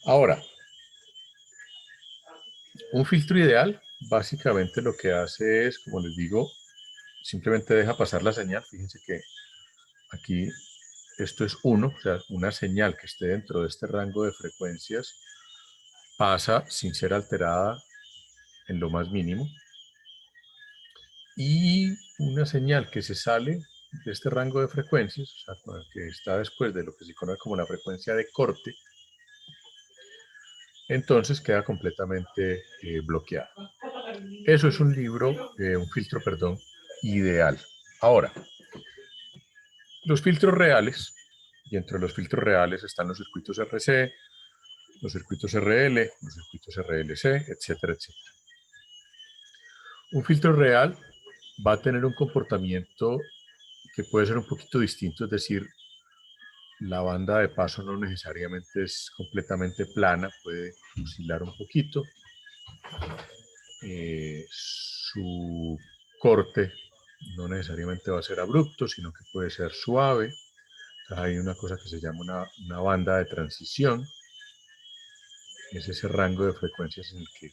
Ahora, un filtro ideal básicamente lo que hace es, como les digo, simplemente deja pasar la señal. Fíjense que aquí esto es 1, o sea, una señal que esté dentro de este rango de frecuencias pasa sin ser alterada en lo más mínimo. Y una señal que se sale de este rango de frecuencias, o sea, que está después de lo que se conoce como la frecuencia de corte, entonces queda completamente bloqueada. Eso es un libro, un filtro, perdón, ideal. Ahora, los filtros reales, y entre los filtros reales están los circuitos RC, los circuitos RL, los circuitos RLC, etcétera, etcétera. Un filtro real va a tener un comportamiento que puede ser un poquito distinto, es decir, la banda de paso no necesariamente es completamente plana, puede oscilar un poquito. Su corte no necesariamente va a ser abrupto, sino que puede ser suave. Entonces, hay una cosa que se llama una banda de transición. Es ese rango de frecuencias en el que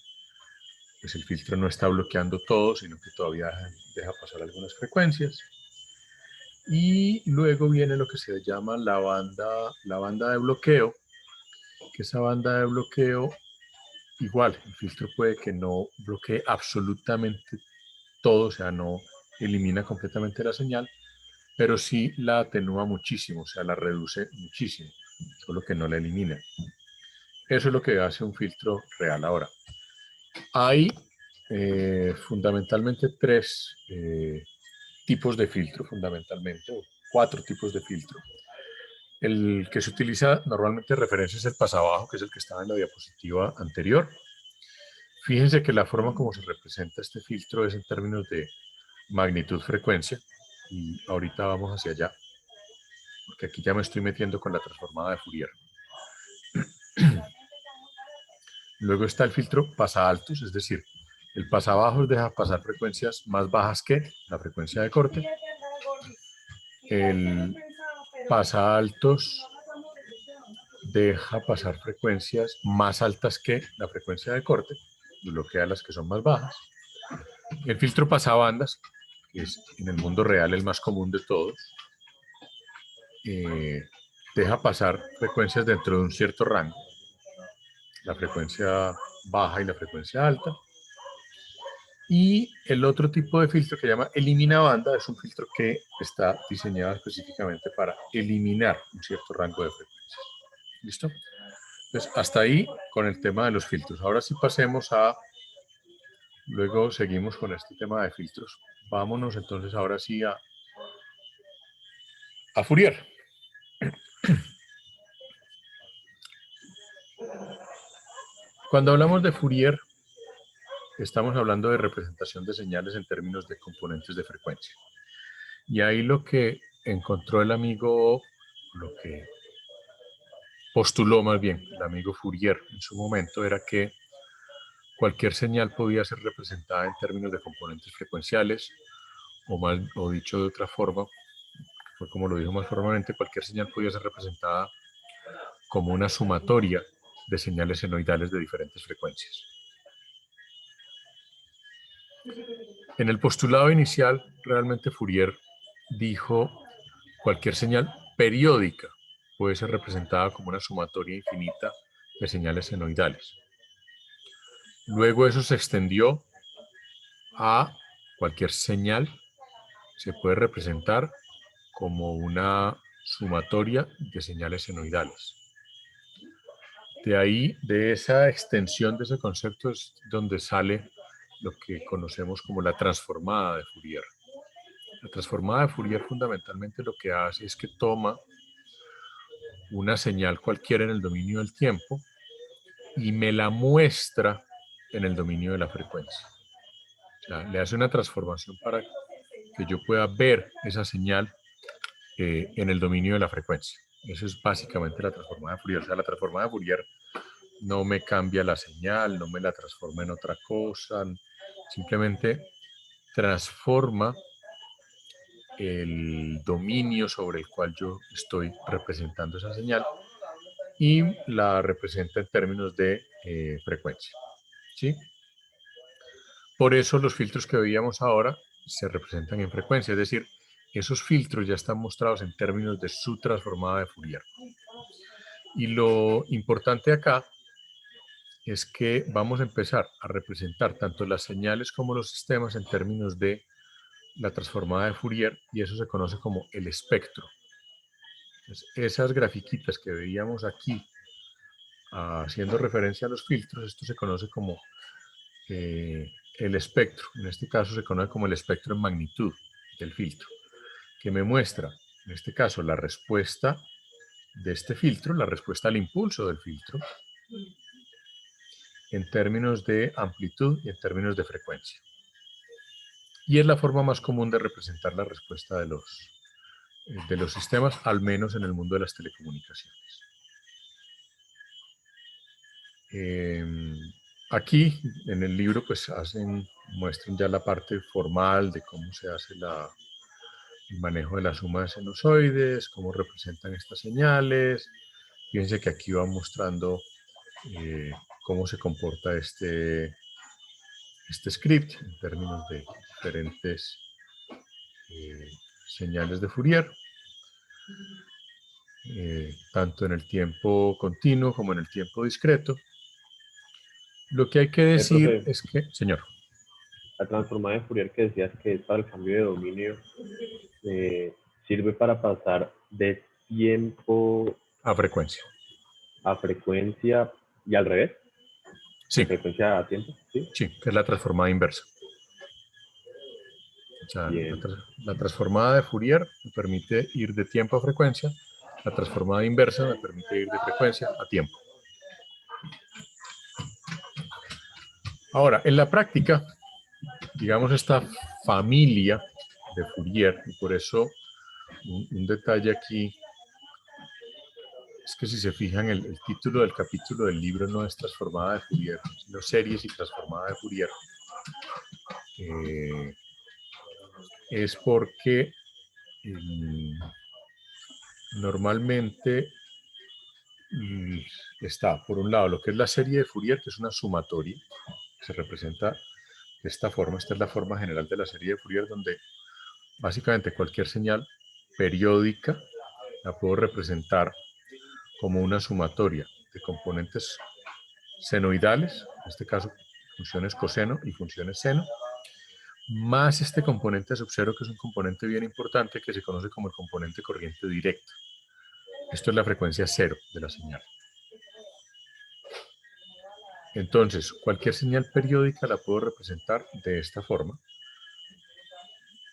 pues, el filtro no está bloqueando todo, sino que todavía deja pasar algunas frecuencias. Y luego viene lo que se llama la banda de bloqueo, que esa banda de bloqueo, igual, el filtro puede que no bloquee absolutamente todo, o sea, no elimina completamente la señal, pero sí la atenúa muchísimo, o sea, la reduce muchísimo, solo que no la elimina. Eso es lo que hace un filtro real. Ahora, hay fundamentalmente tres tipos de filtro, fundamentalmente, o 4 tipos de filtro. El que se utiliza normalmente de referencia es el pasabajo, que es el que estaba en la diapositiva anterior. Fíjense que la forma como se representa este filtro es en términos de magnitud-frecuencia, y ahorita vamos hacia allá, porque aquí ya me estoy metiendo con la transformada de Fourier. Luego está el filtro pasa-altos, es decir, el pasabajos deja pasar frecuencias más bajas que la frecuencia de corte. El pasa-altos deja pasar frecuencias más altas que la frecuencia de corte, bloquea las que son más bajas. El filtro pasabandas, que es en el mundo real el más común de todos, deja pasar frecuencias dentro de un cierto rango, la frecuencia baja y la frecuencia alta. Y el otro tipo de filtro que se llama elimina banda es un filtro que está diseñado específicamente para eliminar un cierto rango de frecuencias. ¿Listo? Entonces, hasta ahí con el tema de los filtros. Ahora sí pasemos a... Luego seguimos con este tema de filtros. Vámonos entonces ahora sí a Fourier. Cuando hablamos de Fourier, estamos hablando de representación de señales en términos de componentes de frecuencia. Y ahí lo que encontró el amigo, lo que postuló más bien el amigo Fourier en su momento, era que cualquier señal podía ser representada en términos de componentes frecuenciales, o dicho de otra forma, fue como lo dijo más formalmente, cualquier señal podía ser representada como una sumatoria de señales senoidales de diferentes frecuencias. En el postulado inicial, realmente Fourier dijo cualquier señal periódica puede ser representada como una sumatoria infinita de señales senoidales. Luego eso se extendió a cualquier señal se puede representar como una sumatoria de señales senoidales. De ahí, de esa extensión de ese concepto es donde sale lo que conocemos como la transformada de Fourier. La transformada de Fourier fundamentalmente lo que hace es que toma una señal cualquiera en el dominio del tiempo y me la muestra en el dominio de la frecuencia. O sea, le hace una transformación para que yo pueda ver esa señal en el dominio de la frecuencia. Eso es básicamente la transformada de Fourier. O sea, la transformada de Fourier no me cambia la señal, no me la transforma en otra cosa, simplemente transforma el dominio sobre el cual yo estoy representando esa señal y la representa en términos de frecuencia. ¿Sí? Por eso los filtros que veíamos ahora se representan en frecuencia, es decir, esos filtros ya están mostrados en términos de su transformada de Fourier. Y lo importante acá es que vamos a empezar a representar tanto las señales como los sistemas en términos de la transformada de Fourier, y eso se conoce como el espectro. Entonces, esas grafiquitas que veíamos aquí haciendo referencia a los filtros, esto se conoce como el el espectro, en este caso se conoce como el espectro en magnitud del filtro, que me muestra, en este caso, la respuesta de este filtro, la respuesta al impulso del filtro, en términos de amplitud y en términos de frecuencia. Y es la forma más común de representar la respuesta de los sistemas, al menos en el mundo de las telecomunicaciones. Aquí, en el libro, pues muestran ya la parte formal de cómo se hace el manejo de la suma de sinusoides, cómo representan estas señales. Fíjense que aquí va mostrando cómo se comporta este script en términos de diferentes señales de Fourier, tanto en el tiempo continuo como en el tiempo discreto. Lo que hay que decir profe, es que, señor, la transformada de Fourier que decías que es para el cambio de dominio, sirve para pasar de tiempo a frecuencia. a frecuencia y al revés, Sí, de frecuencia a tiempo, ¿sí? sí, que es la transformada inversa. O sea, Bien. la transformada de Fourier me permite ir de tiempo a frecuencia, la transformada inversa me permite ir de frecuencia a tiempo. Ahora, en la práctica, digamos, esta familia de Fourier, y por eso un detalle aquí es que si se fijan, el título del capítulo del libro no es transformada de Fourier, sino series y transformada de Fourier. Es porque normalmente está, por un lado, lo que es la serie de Fourier, que es una sumatoria, que se representa de esta forma. Esta es la forma general de la serie de Fourier, donde básicamente cualquier señal periódica la puedo representar como una sumatoria de componentes senoidales, en este caso funciones coseno y funciones seno, más este componente sub cero, que es un componente bien importante que se conoce como el componente corriente directa. Esto es la frecuencia cero de la señal. Entonces, cualquier señal periódica la puedo representar de esta forma.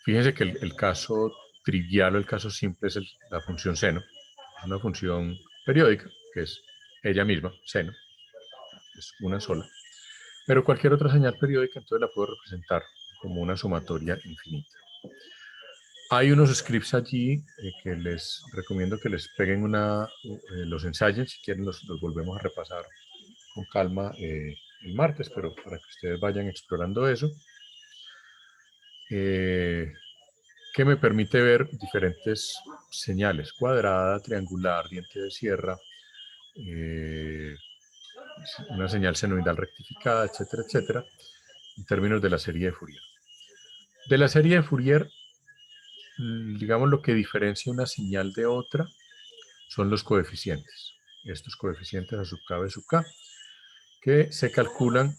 Fíjense que el caso trivial o el caso simple es la función seno. Es una función periódica, que es ella misma, seno. Es una sola. Pero cualquier otra señal periódica entonces la puedo representar como una sumatoria infinita. Hay unos scripts allí que les recomiendo que les peguen los ensayen. Si quieren los volvemos a repasar con calma el martes, pero para que ustedes vayan explorando eso. Que me permite ver diferentes señales: cuadrada, triangular, diente de sierra, una señal senoidal rectificada, etcétera, etcétera, en términos de la serie de Fourier. De la serie de Fourier, digamos, lo que diferencia una señal de otra son los coeficientes. Estos coeficientes a sub k, b sub k, que se calculan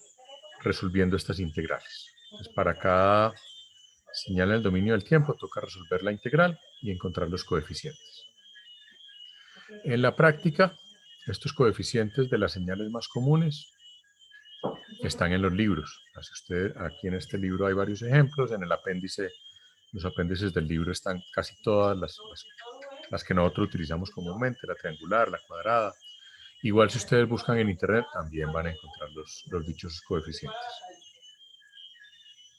resolviendo estas integrales. Entonces, para cada señal en el dominio del tiempo toca resolver la integral y encontrar los coeficientes. En la práctica, estos coeficientes de las señales más comunes están en los libros. Aquí en este libro hay varios ejemplos. En el apéndice, los apéndices del libro están casi todas las que nosotros utilizamos comúnmente: la triangular, la cuadrada. Igual si ustedes buscan en internet también van a encontrar los dichosos coeficientes.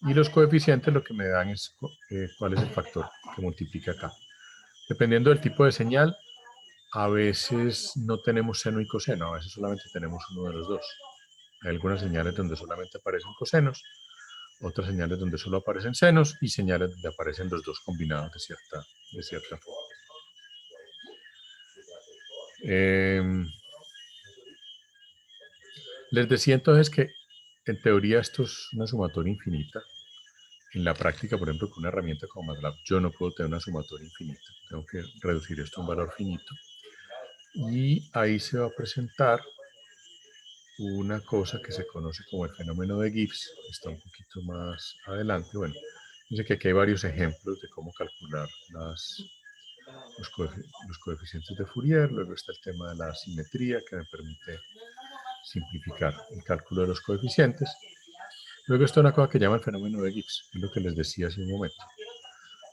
Y los coeficientes lo que me dan es cuál es el factor que multiplica acá. Dependiendo del tipo de señal, a veces no tenemos seno y coseno, a veces solamente tenemos uno de los dos. Hay algunas señales donde solamente aparecen cosenos, otras señales donde solo aparecen senos y señales donde aparecen los dos combinados de cierta forma. Les decía entonces que en teoría esto es una sumatoria infinita. En la práctica, por ejemplo, con una herramienta como MATLAB, yo no puedo tener una sumatoria infinita. Tengo que reducir esto a un valor finito. Y ahí se va a presentar una cosa que se conoce como el fenómeno de Gibbs. Está un poquito más adelante. Bueno, dice que aquí hay varios ejemplos de cómo calcular los coeficientes de Fourier. Luego está el tema de la simetría, que me permite simplificar el cálculo de los coeficientes. Luego esto es una cosa que llama el fenómeno de Gibbs, es lo que les decía hace un momento.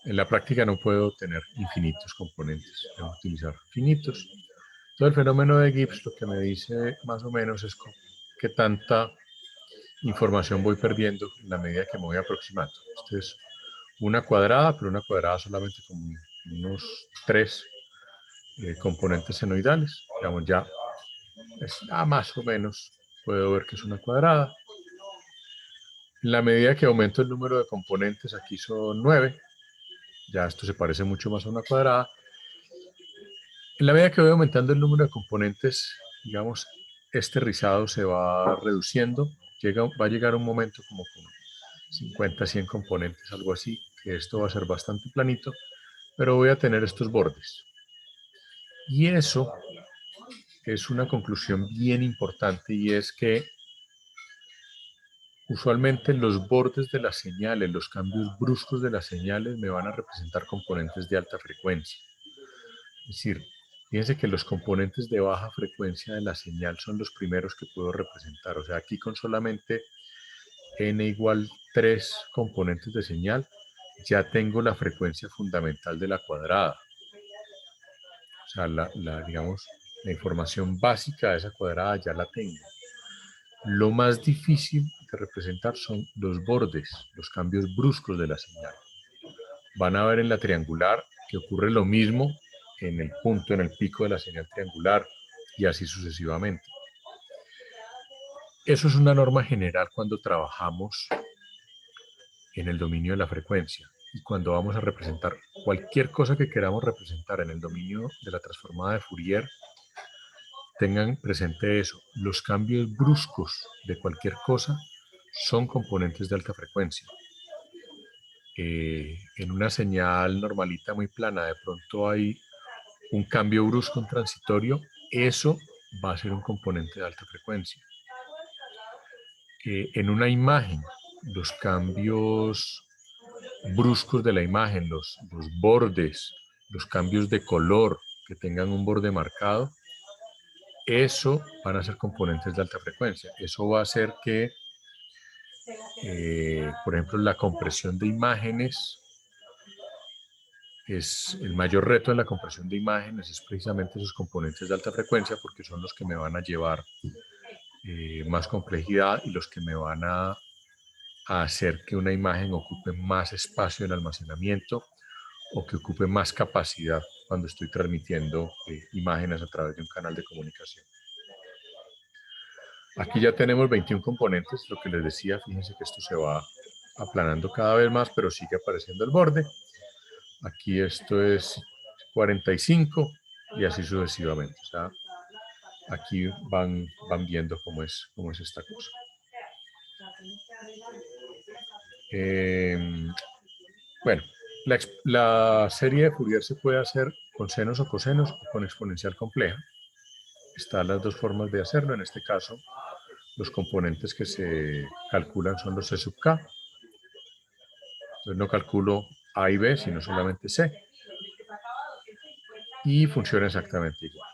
En la práctica no puedo tener infinitos componentes, debo utilizar finitos. Todo el fenómeno de Gibbs lo que me dice más o menos es qué tanta información voy perdiendo en la medida que me voy aproximando. Esta es una cuadrada, pero una cuadrada solamente con unos 3 componentes senoidales. Digamos, ya más o menos puedo ver que es una cuadrada. En la medida que aumento el número de componentes, aquí son 9, ya esto se parece mucho más a una cuadrada. En la medida que voy aumentando el número de componentes, digamos, este rizado se va reduciendo. Va a llegar un momento como con 50, 100 componentes, algo así, que esto va a ser bastante planito, pero voy a tener estos bordes. Y eso es una conclusión bien importante, y es que usualmente los bordes de las señales, los cambios bruscos de las señales me van a representar componentes de alta frecuencia. Es decir, fíjense que los componentes de baja frecuencia de la señal son los primeros que puedo representar. O sea, aquí con solamente n igual 3 componentes de señal, ya tengo la frecuencia fundamental de la cuadrada. O sea, digamos, la información básica de esa cuadrada ya la tengo. Lo más difícil de representar son los bordes, los cambios bruscos de la señal. Van a ver en la triangular que ocurre lo mismo en el punto, en el pico de la señal triangular, y así sucesivamente. Eso es una norma general cuando trabajamos en el dominio de la frecuencia, y cuando vamos a representar cualquier cosa que queramos representar en el dominio de la transformada de Fourier. Tengan presente eso, los cambios bruscos de cualquier cosa son componentes de alta frecuencia. En una señal normalita muy plana, de pronto hay un cambio brusco, un transitorio, eso va a ser un componente de alta frecuencia. En una imagen, los cambios bruscos de la imagen, los bordes, los cambios de color que tengan un borde marcado, eso van a ser componentes de alta frecuencia. Eso va a hacer que, por ejemplo, la compresión de imágenes, es el mayor reto en la compresión de imágenes es precisamente esos componentes de alta frecuencia, porque son los que me van a llevar más complejidad y los que me van a hacer que una imagen ocupe más espacio en almacenamiento o que ocupe más capacidad cuando estoy transmitiendo imágenes a través de un canal de comunicación. Aquí ya tenemos 21 componentes, lo que les decía, fíjense que esto se va aplanando cada vez más, pero sigue apareciendo el borde. Aquí esto es 45 y así sucesivamente. O sea, aquí van viendo cómo es esta cosa. Bueno, la serie de Fourier se puede hacer con senos o cosenos o con exponencial compleja. Están las dos formas de hacerlo. En este caso, los componentes que se calculan son los C sub k. Entonces no calculo A y B, sino solamente C. Y funciona exactamente igual.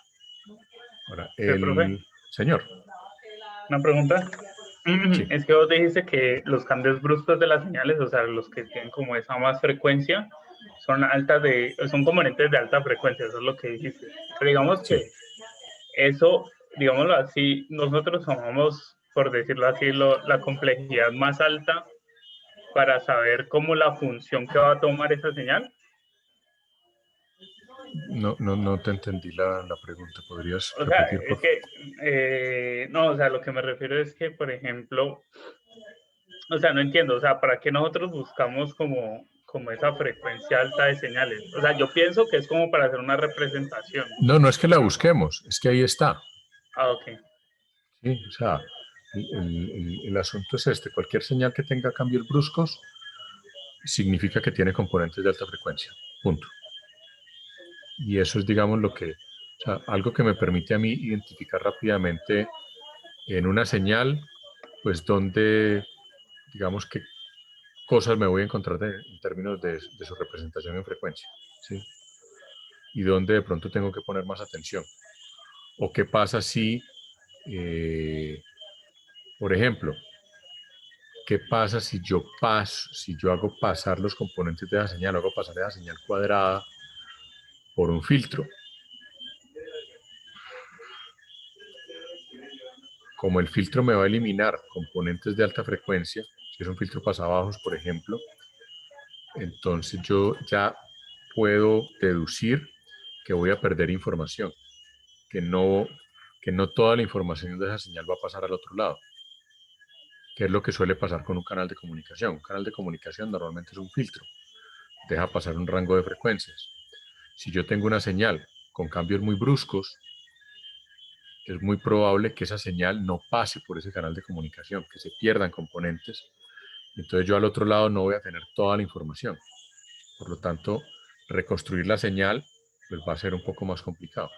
Ahora, profe? Señor. Una pregunta. Sí. Es que vos dijiste que los cambios bruscos de las señales, o sea, los que tienen como esa más frecuencia, son componentes de alta frecuencia, eso es lo que dijiste. Pero digamos Sí. que eso, digámoslo así, nosotros tomamos, por decirlo así, la complejidad más alta para saber cómo la función que va a tomar esa señal. No te entendí la pregunta. ¿Podrías O sea, repetir, por es que, no, o sea, lo que me refiero es que, por ejemplo, o sea, no entiendo, o sea, ¿para qué nosotros buscamos como esa frecuencia alta de señales? O sea, yo pienso que es como para hacer una representación. No es que la busquemos, es que ahí está. Ah, ok. ¿Sí? O sea, el asunto es este. Cualquier señal que tenga cambios bruscos significa que tiene componentes de alta frecuencia. Punto. Y eso es, digamos, o sea, algo que me permite a mí identificar rápidamente en una señal, pues dónde, digamos, qué cosas me voy a encontrar en términos de su representación en frecuencia, ¿sí? Y dónde de pronto tengo que poner más atención. O qué pasa si, por ejemplo, ¿qué pasa si yo hago pasar los componentes de esa señal, hago pasar esa señal cuadrada por un filtro? Como el filtro me va a eliminar componentes de alta frecuencia, si es un filtro pasabajos, por ejemplo, entonces yo ya puedo deducir que voy a perder información, que no toda la información de esa señal va a pasar al otro lado, que es lo que suele pasar con un canal de comunicación. Un canal de comunicación normalmente es un filtro, deja pasar un rango de frecuencias. Si yo tengo una señal con cambios muy bruscos, es muy probable que esa señal no pase por ese canal de comunicación, que se pierdan componentes. Entonces yo al otro lado no voy a tener toda la información. Por lo tanto, reconstruir la señal pues va a ser un poco más complicado.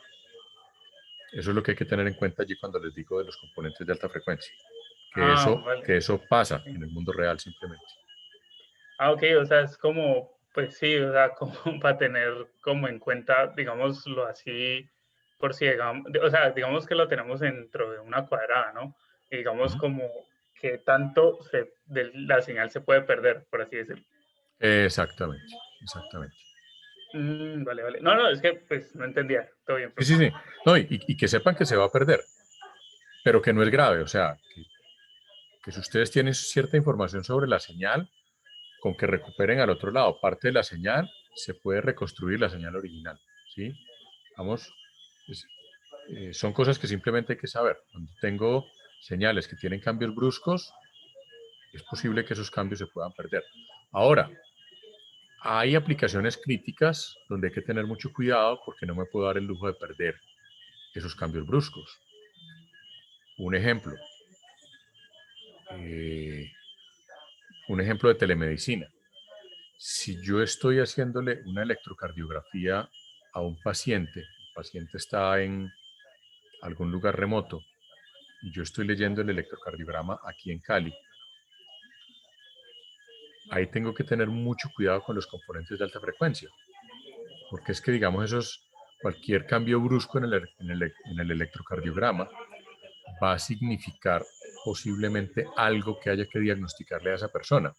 Eso es lo que hay que tener en cuenta allí cuando les digo de los componentes de alta frecuencia. Vale. Que eso pasa en el mundo real simplemente. Ok, o sea, es como, pues sí, o sea, como para tener como en cuenta, digámoslo así, por si digamos, o sea, digamos que lo tenemos dentro de una cuadrada, ¿no? Y digamos como que tanto la señal se puede perder, por así decirlo. Exactamente, exactamente. Vale, vale. No, es que pues no entendía. Todo bien. Sí. No, y que sepan que se va a perder, pero que no es grave. O sea, que si ustedes tienen cierta información sobre la señal, con que recuperen al otro lado parte de la señal, se puede reconstruir la señal original. ¿Sí? Vamos, son cosas que simplemente hay que saber. Cuando tengo señales que tienen cambios bruscos, es posible que esos cambios se puedan perder. Ahora, hay aplicaciones críticas donde hay que tener mucho cuidado porque no me puedo dar el lujo de perder esos cambios bruscos. Un ejemplo de telemedicina. Si yo estoy haciéndole una electrocardiografía a un paciente, el paciente está en algún lugar remoto y yo estoy leyendo el electrocardiograma aquí en Cali, ahí tengo que tener mucho cuidado con los componentes de alta frecuencia, porque es que, digamos, cualquier cambio brusco en el electrocardiograma va a significar posiblemente algo que haya que diagnosticarle a esa persona.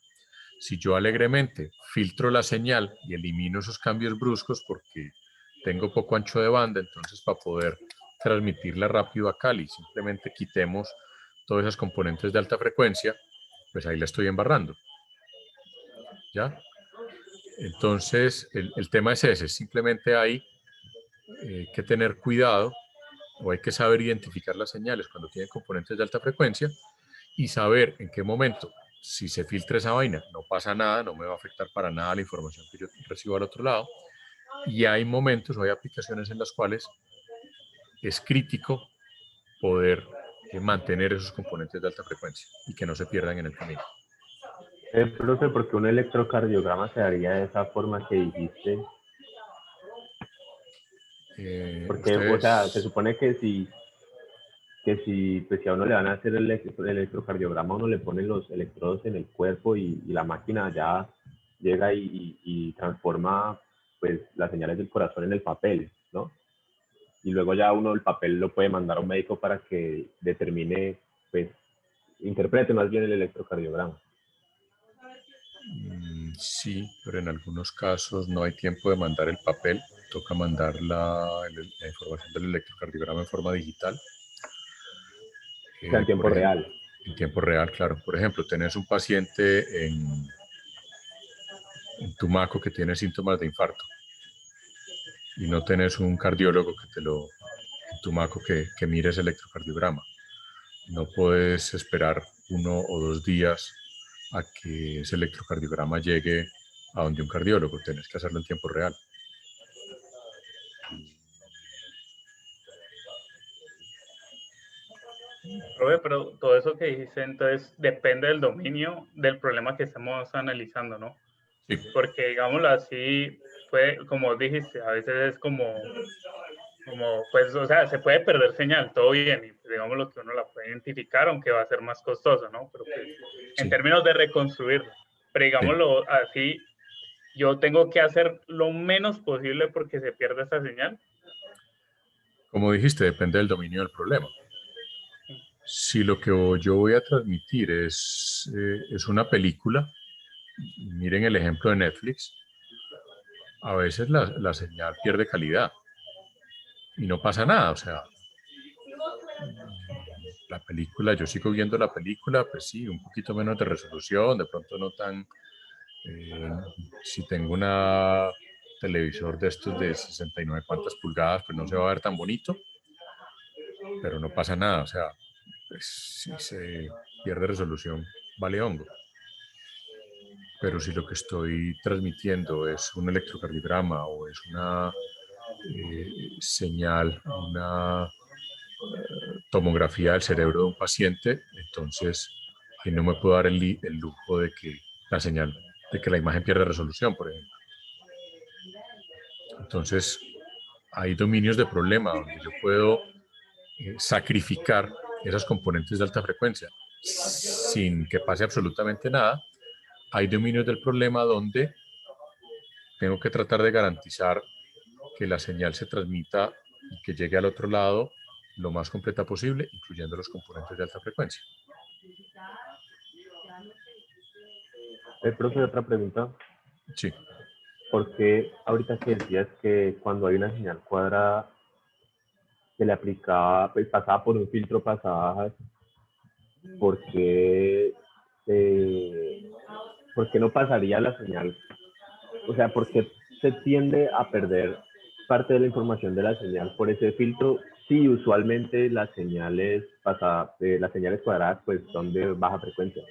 Si yo alegremente filtro la señal y elimino esos cambios bruscos porque tengo poco ancho de banda, entonces para poder transmitirla rápido a Cali, simplemente quitemos todas esas componentes de alta frecuencia, pues ahí la estoy embarrando. ¿Ya? Entonces, el tema es ese, simplemente hay que tener cuidado o hay que saber identificar las señales cuando tienen componentes de alta frecuencia y saber en qué momento, si se filtra esa vaina, no pasa nada, no me va a afectar para nada la información que yo recibo al otro lado. Y hay momentos o hay aplicaciones en las cuales es crítico poder mantener esos componentes de alta frecuencia y que no se pierdan en el camino. Profe, ¿por qué un electrocardiograma se daría de esa forma que dijiste? Porque, o sea, se supone que si pues, si a uno le van a hacer el electrocardiograma, uno le pone los electrodos en el cuerpo y la máquina ya llega y transforma pues las señales del corazón en el papel, ¿no? Y luego ya uno el papel lo puede mandar a un médico para que determine, pues, interprete más bien el electrocardiograma. Sí, pero en algunos casos no hay tiempo de mandar el papel, toca mandar la información del electrocardiograma en forma digital. O sea, en tiempo real. En tiempo real, claro. Por ejemplo, tenés un paciente en Tumaco que tiene síntomas de infarto y no tenés un cardiólogo en Tumaco que mire ese electrocardiograma. No puedes esperar 1 o 2 días a que ese electrocardiograma llegue a donde un cardiólogo, tenés que hacerlo en tiempo real. Pero todo eso que dijiste, entonces, depende del dominio del problema que estemos analizando, ¿no? Sí. Porque, digámoslo así, como dijiste, a veces es como, pues, o sea, se puede perder señal, todo bien, y pues, digamos lo que uno la puede identificar, aunque va a ser más costoso, ¿no? Pero pues, en términos de reconstruirla, pero digámoslo así, yo tengo que hacer lo menos posible porque se pierda esa señal. Como dijiste, depende del dominio del problema. Si lo que yo voy a transmitir es una película, miren el ejemplo de Netflix, a veces la señal pierde calidad y no pasa nada. O sea, la película, yo sigo viendo la película, pues sí, un poquito menos de resolución, de pronto no tan... si tengo una televisor de estos de 69 cuantas pulgadas, pues no se va a ver tan bonito, pero no pasa nada. O sea, pues, si se pierde resolución, vale hongo. Pero si lo que estoy transmitiendo es un electrocardiograma o es una señal, una tomografía del cerebro de un paciente, entonces ahí no me puedo dar el lujo de que la señal, de que la imagen pierda resolución, por ejemplo. Entonces, hay dominios de problema donde yo puedo sacrificar esas componentes de alta frecuencia sin que pase absolutamente nada. Hay dominios del problema donde tengo que tratar de garantizar que la señal se transmita y que llegue al otro lado lo más completa posible, incluyendo los componentes de alta frecuencia. Profe, otra pregunta. Sí. Porque ahorita que decías que cuando hay una señal cuadrada se le aplicaba, pues pasaba por un filtro pasabajas, porque ¿por qué no pasaría la señal? O sea, ¿por qué se tiende a perder parte de la información de la señal por ese filtro? Sí, usualmente las señales las señales cuadradas pues son de baja frecuencia.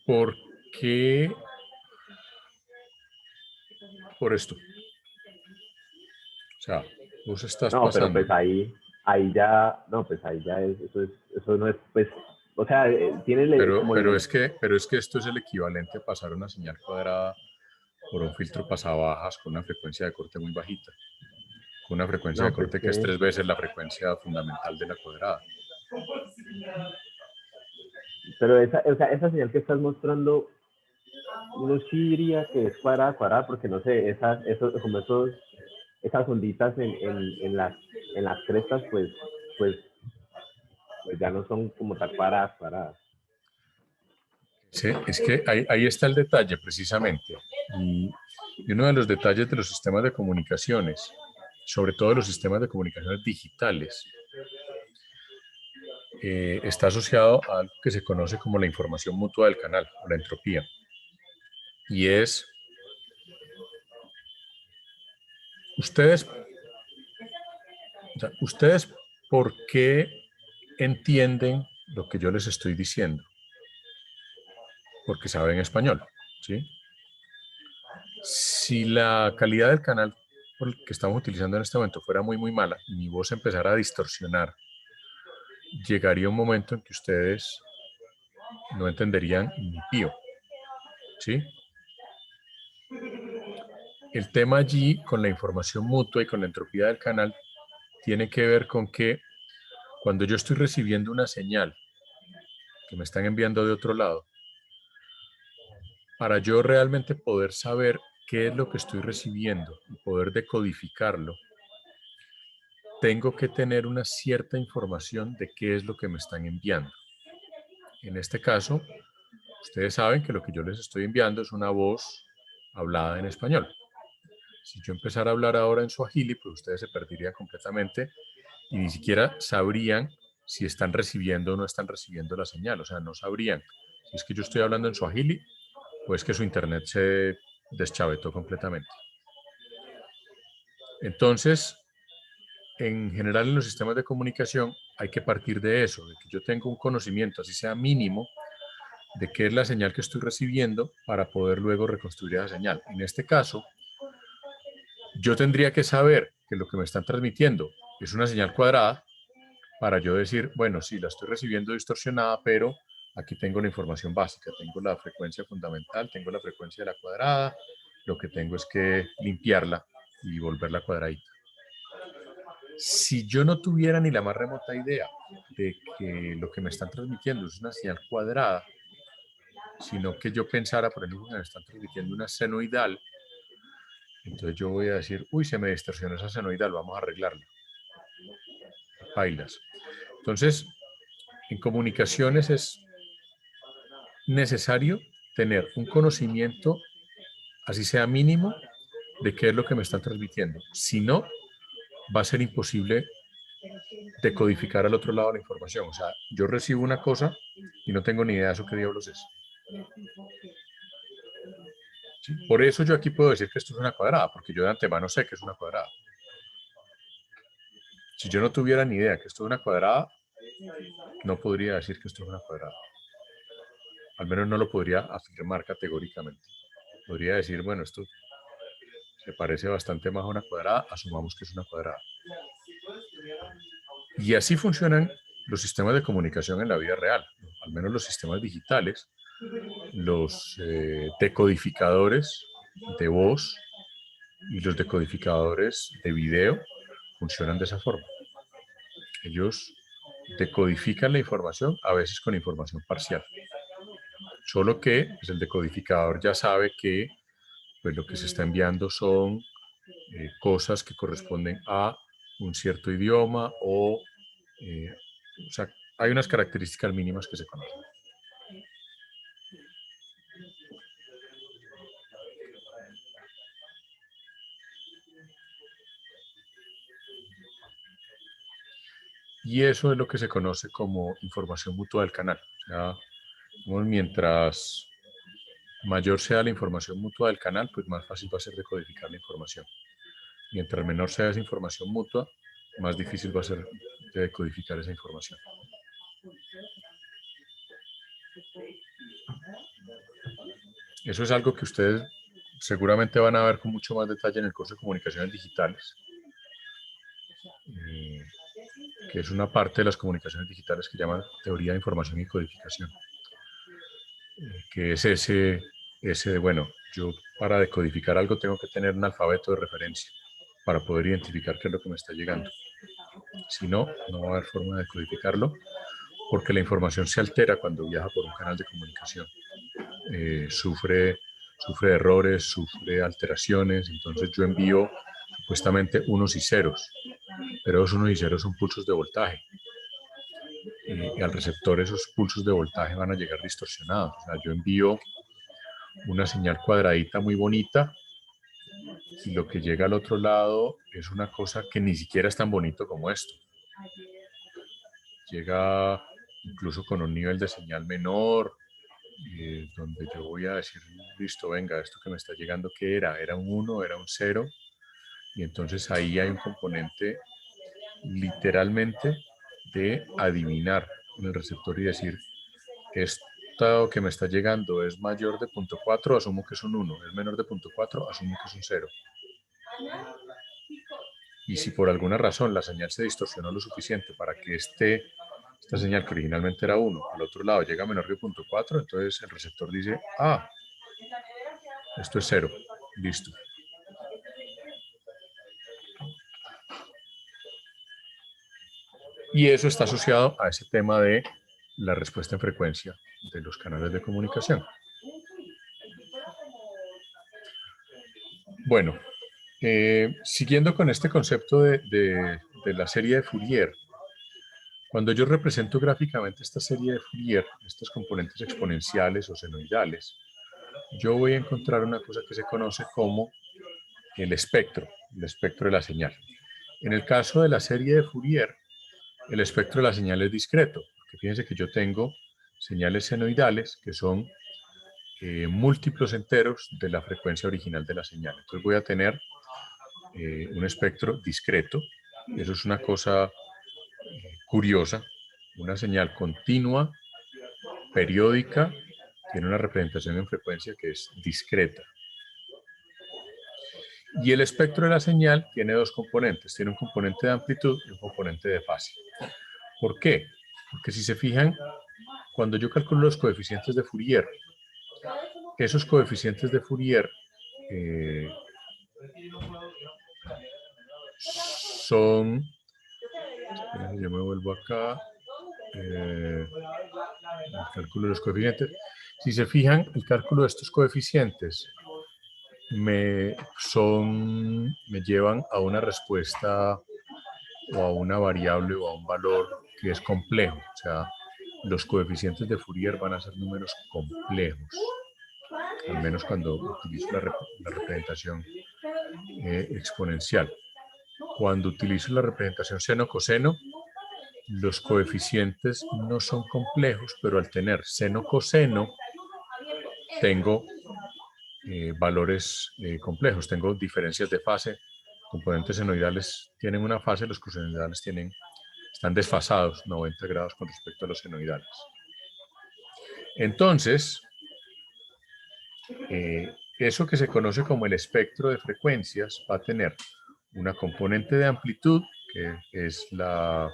¿Por qué? Por esto. O sea, vos estás No, pero pasando. pues ahí ya, no, pues ahí ya eso no es, pues, o sea, tiene como Pero es que esto es el equivalente a pasar una señal cuadrada por un filtro pasabajas con una frecuencia de corte muy bajita, con una frecuencia de no, pues corte que es que, 3 veces la frecuencia fundamental de la cuadrada. pero o sea, esa señal que estás mostrando, uno sí diría que es cuadrada, porque no sé, esas onditas en las crestas, pues ya no son como tan cuadradas. Sí, es que ahí está el detalle precisamente. Y uno de los detalles de los sistemas de comunicaciones, sobre todo de los sistemas de comunicaciones digitales, está asociado a algo que se conoce como la información mutua del canal, o la entropía. Y es, ustedes, o sea, ustedes, ¿por qué entienden lo que yo les estoy diciendo? Porque saben español, ¿sí? Si la calidad del canal por el que estamos utilizando en este momento fuera muy, muy mala y mi voz empezara a distorsionar, llegaría un momento en que ustedes no entenderían ni pío, ¿sí? El tema allí con la información mutua y con la entropía del canal tiene que ver con que cuando yo estoy recibiendo una señal que me están enviando de otro lado, para yo realmente poder saber qué es lo que estoy recibiendo y poder decodificarlo, tengo que tener una cierta información de qué es lo que me están enviando. En este caso, ustedes saben que lo que yo les estoy enviando es una voz hablada en español. Si yo empezara a hablar ahora en suajili, pues ustedes se perderían completamente y ni siquiera sabrían si están recibiendo o no están recibiendo la señal. O sea, no sabrían si es que yo estoy hablando en suajili o es que su internet se deschavetó completamente. Entonces, en general en los sistemas de comunicación hay que partir de eso, de que yo tengo un conocimiento, así sea mínimo, de qué es la señal que estoy recibiendo para poder luego reconstruir esa señal. En este caso, yo tendría que saber que lo que me están transmitiendo es una señal cuadrada para yo decir, bueno, sí, la estoy recibiendo distorsionada, pero aquí tengo la información básica, tengo la frecuencia fundamental, tengo la frecuencia de la cuadrada, lo que tengo es que limpiarla y volverla cuadradita. Si yo no tuviera ni la más remota idea de que lo que me están transmitiendo es una señal cuadrada, sino que yo pensara, por ejemplo, que me están transmitiendo una senoidal, entonces yo voy a decir, uy, se me distorsionó esa senoidal, vamos a arreglarla. Bailas. Entonces, en comunicaciones es necesario tener un conocimiento, así sea mínimo, de qué es lo que me están transmitiendo. Si no, va a ser imposible decodificar al otro lado la información. O sea, yo recibo una cosa y no tengo ni idea de eso qué diablos es. ¿Sí? Por eso yo aquí puedo decir que esto es una cuadrada, porque yo de antemano sé que es una cuadrada. Si yo no tuviera ni idea que esto es una cuadrada, no podría decir que esto es una cuadrada. Al menos no lo podría afirmar categóricamente. Podría decir, bueno, esto se parece bastante más a una cuadrada, asumamos que es una cuadrada. Y así funcionan los sistemas de comunicación en la vida real, al menos los sistemas digitales, los decodificadores de voz y los decodificadores de video funcionan de esa forma. Ellos decodifican la información, a veces con información parcial. Solo que pues, el decodificador ya sabe que pues, lo que se está enviando son cosas que corresponden a un cierto idioma o sea, hay unas características mínimas que se conocen. Y eso es lo que se conoce como información mutua del canal. O sea, mientras mayor sea la información mutua del canal, pues más fácil va a ser decodificar la información. Mientras menor sea esa información mutua, más difícil va a ser de decodificar esa información. Eso es algo que ustedes seguramente van a ver con mucho más detalle en el curso de comunicaciones digitales, que es una parte de las comunicaciones digitales que llaman teoría de información y codificación, que es ese de, bueno, yo para decodificar algo tengo que tener un alfabeto de referencia para poder identificar qué es lo que me está llegando. Si no, no va a haber forma de decodificarlo, porque la información se altera cuando viaja por un canal de comunicación. Sufre errores, sufre alteraciones, entonces yo envío supuestamente unos y ceros, pero esos unos y ceros son pulsos de voltaje. Y al receptor esos pulsos de voltaje van a llegar distorsionados. O sea, yo envío una señal cuadradita muy bonita y lo que llega al otro lado es una cosa que ni siquiera es tan bonito como esto. Llega incluso con un nivel de señal menor, donde yo voy a decir, listo, venga, esto que me está llegando, ¿qué era? ¿Era un 1? ¿Era un 0? Y entonces ahí hay un componente literalmente de adivinar en el receptor y decir, esto que me está llegando es mayor de 0.4, asumo que es un 1, es menor de 0.4, asumo que es un 0. Y si por alguna razón la señal se distorsionó lo suficiente para que esta señal que originalmente era 1, al otro lado llega a menor que 0.4, entonces el receptor dice, ah, esto es 0, listo. Y eso está asociado a ese tema de la respuesta en frecuencia de los canales de comunicación. Bueno, siguiendo con este concepto de la serie de Fourier, cuando yo represento gráficamente esta serie de Fourier, estos componentes exponenciales o senoidales, yo voy a encontrar una cosa que se conoce como el espectro de la señal. En el caso de la serie de Fourier, el espectro de la señal es discreto, porque fíjense que yo tengo señales senoidales que son múltiplos enteros de la frecuencia original de la señal. Entonces voy a tener un espectro discreto. Eso es una cosa curiosa. Una señal continua, periódica, tiene una representación en frecuencia que es discreta. Y el espectro de la señal tiene dos componentes. Tiene un componente de amplitud y un componente de fase. ¿Por qué? Porque si se fijan, cuando yo calculo los coeficientes de Fourier, esos coeficientes de Fourier son... Yo me vuelvo acá. El cálculo de los coeficientes. Si se fijan, el cálculo de estos coeficientes me llevan a una respuesta o a una variable o a un valor que es complejo. O sea, los coeficientes de Fourier van a ser números complejos, al menos cuando utilizo la representación exponencial. Cuando utilizo la representación seno-coseno, los coeficientes no son complejos, pero al tener seno-coseno, tengo valores complejos, tengo diferencias de fase. Componentes senoidales tienen una fase, los cosenoidales están desfasados 90 grados con respecto a los senoidales. Entonces, eso que se conoce como el espectro de frecuencias va a tener una componente de amplitud, que es la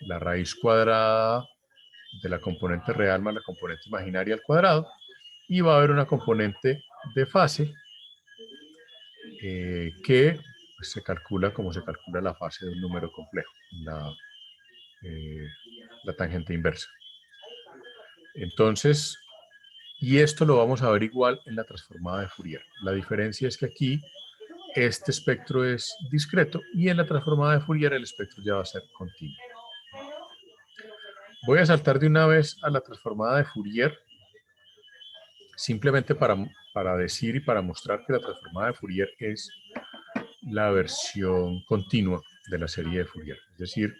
raíz cuadrada de la componente real más la componente imaginaria al cuadrado, y va a haber una componente de fase que pues, se calcula como se calcula la fase de un número complejo, la tangente inversa. Entonces, y esto lo vamos a ver igual en la transformada de Fourier. La diferencia es que aquí este espectro es discreto y en la transformada de Fourier el espectro ya va a ser continuo. Voy a saltar de una vez a la transformada de Fourier, simplemente para decir y para mostrar que la transformada de Fourier es la versión continua de la serie de Fourier. Es decir,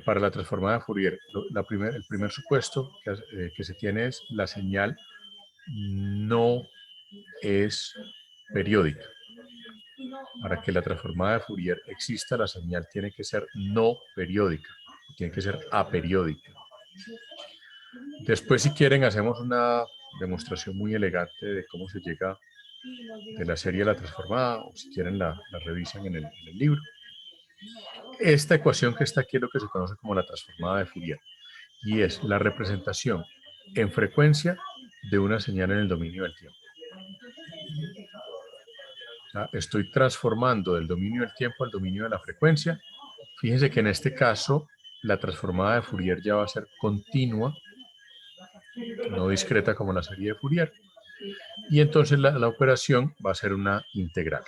para la transformada de Fourier, el primer supuesto que se tiene es la señal no es periódica. Para que la transformada de Fourier exista, la señal tiene que ser no periódica, tiene que ser aperiódica. Después, si quieren, hacemos una demostración muy elegante de cómo se llega de la serie a la transformada, o si quieren la revisan en el libro. Esta ecuación que está aquí es lo que se conoce como la transformada de Fourier, y es la representación en frecuencia de una señal en el dominio del tiempo. O sea, estoy transformando del dominio del tiempo al dominio de la frecuencia. Fíjense que en este caso la transformada de Fourier ya va a ser continua, no discreta como la serie de Fourier, y entonces la operación va a ser una integral.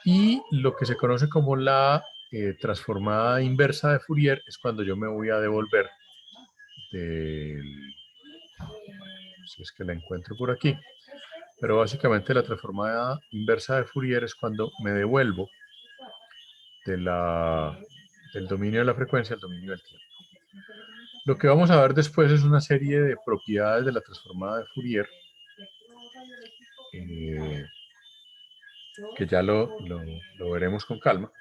Y lo que se conoce como la transformada inversa de Fourier es cuando yo me voy a devolver si es que la encuentro por aquí, pero básicamente la transformada inversa de Fourier es cuando me devuelvo del dominio de la frecuencia al dominio del tiempo. Lo que vamos a ver después es una serie de propiedades de la transformada de Fourier que ya lo veremos con calma,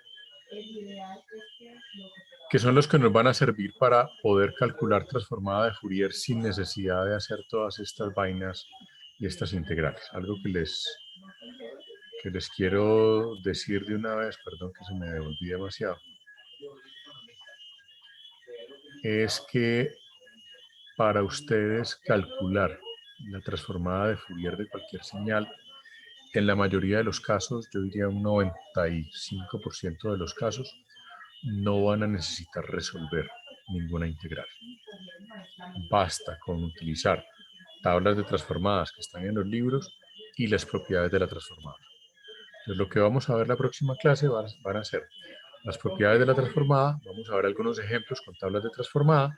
que son los que nos van a servir para poder calcular transformada de Fourier sin necesidad de hacer todas estas vainas y estas integrales. Algo que les quiero decir de una vez, perdón que se me devolví demasiado, es que para ustedes calcular la transformada de Fourier de cualquier señal, en la mayoría de los casos, yo diría un 95% de los casos, no van a necesitar resolver ninguna integral. Basta con utilizar tablas de transformadas que están en los libros y las propiedades de la transformada. Entonces, lo que vamos a ver la próxima clase van a ser las propiedades de la transformada. Vamos a ver algunos ejemplos con tablas de transformada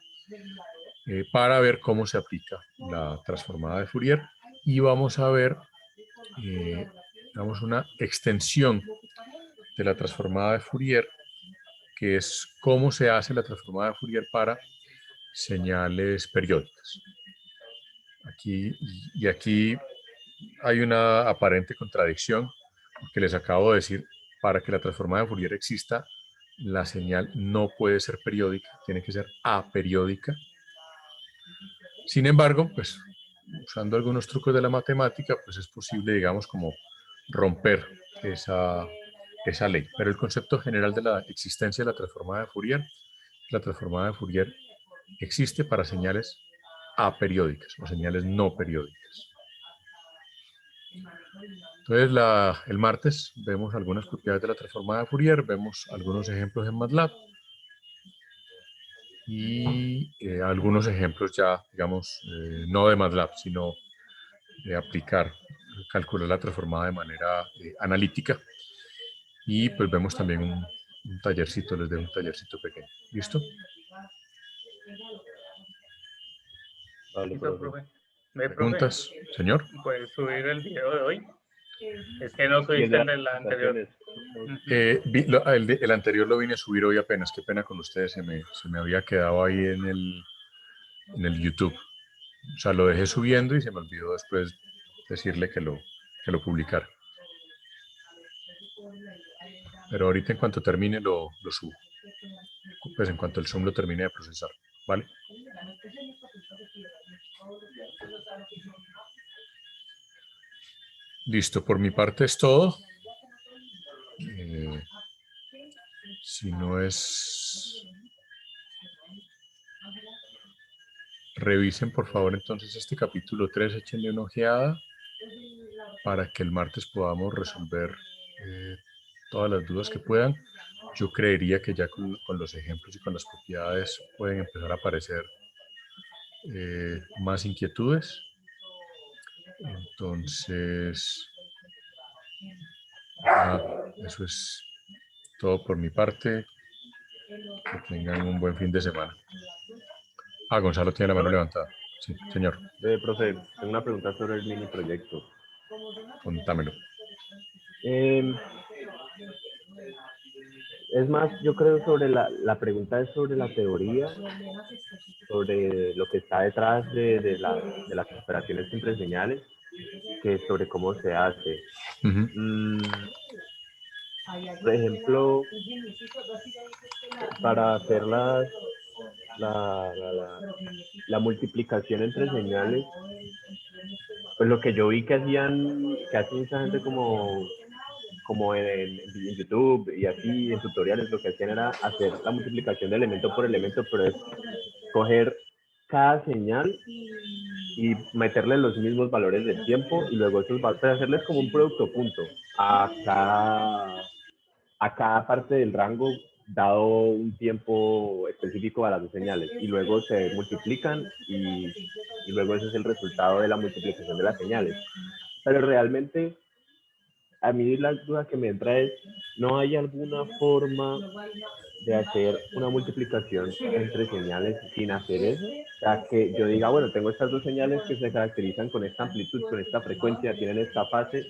para ver cómo se aplica la transformada de Fourier, y vamos a ver una extensión de la transformada de Fourier, que es cómo se hace la transformada de Fourier para señales periódicas. Aquí hay una aparente contradicción, porque les acabo de decir, para que la transformada de Fourier exista, la señal no puede ser periódica, tiene que ser aperiódica. Sin embargo, pues, usando algunos trucos de la matemática, pues es posible, digamos, como romper esa ley. Pero el concepto general de la existencia de la transformada de Fourier existe para señales aperiódicas o señales no periódicas. Entonces, el martes vemos algunas propiedades de la transformada de Fourier, vemos algunos ejemplos en MATLAB y algunos ejemplos ya, digamos, no de MATLAB, sino de aplicar calcular la transformada de manera analítica. Y pues vemos también un tallercito, les dejo un tallercito pequeño. ¿Listo? Vale, Listo, profe. profe. Ve, profe, ¿Preguntas, señor? ¿puedes subir el video de hoy? Es que no Y el subiste de el las de la anterior. presentaciones. Ujú. El anterior lo vine a subir hoy apenas, qué pena con ustedes, se me había quedado ahí en el YouTube. O sea, lo dejé subiendo y se me olvidó después decirle que lo publicara. Pero ahorita en cuanto termine lo subo. Pues en cuanto el Zoom lo termine de procesar, ¿vale? Listo, por mi parte es todo. Si no es... Revisen por favor entonces este capítulo 3, échenle una ojeada para que el martes podamos resolver todas las dudas que puedan. Yo creería que ya con los ejemplos y con las propiedades pueden empezar a aparecer más inquietudes. Entonces, eso es todo por mi parte. Que tengan un buen fin de semana. Gonzalo tiene la mano Profe, levantada. Sí, señor, Profe, tengo una pregunta sobre el mini proyecto. contámelo. Es más, yo creo sobre la pregunta es sobre la teoría, sobre lo que está detrás de las operaciones entre señales, que es sobre cómo se hace. Por ejemplo, para hacer la multiplicación entre señales, pues lo que yo vi que hace mucha gente como en YouTube y así en tutoriales, lo que hacían era hacer la multiplicación de elemento por elemento, pero es coger cada señal y meterle los mismos valores del tiempo y luego esos valores, hacerles como un producto punto a cada parte del rango dado un tiempo específico a las dos señales y luego se multiplican y luego ese es el resultado de la multiplicación de las señales. Pero realmente a mí la duda que me entra es, ¿no hay alguna forma de hacer una multiplicación entre señales sin hacer eso? O sea, que yo diga, bueno, tengo estas dos señales que se caracterizan con esta amplitud, con esta frecuencia, tienen esta fase.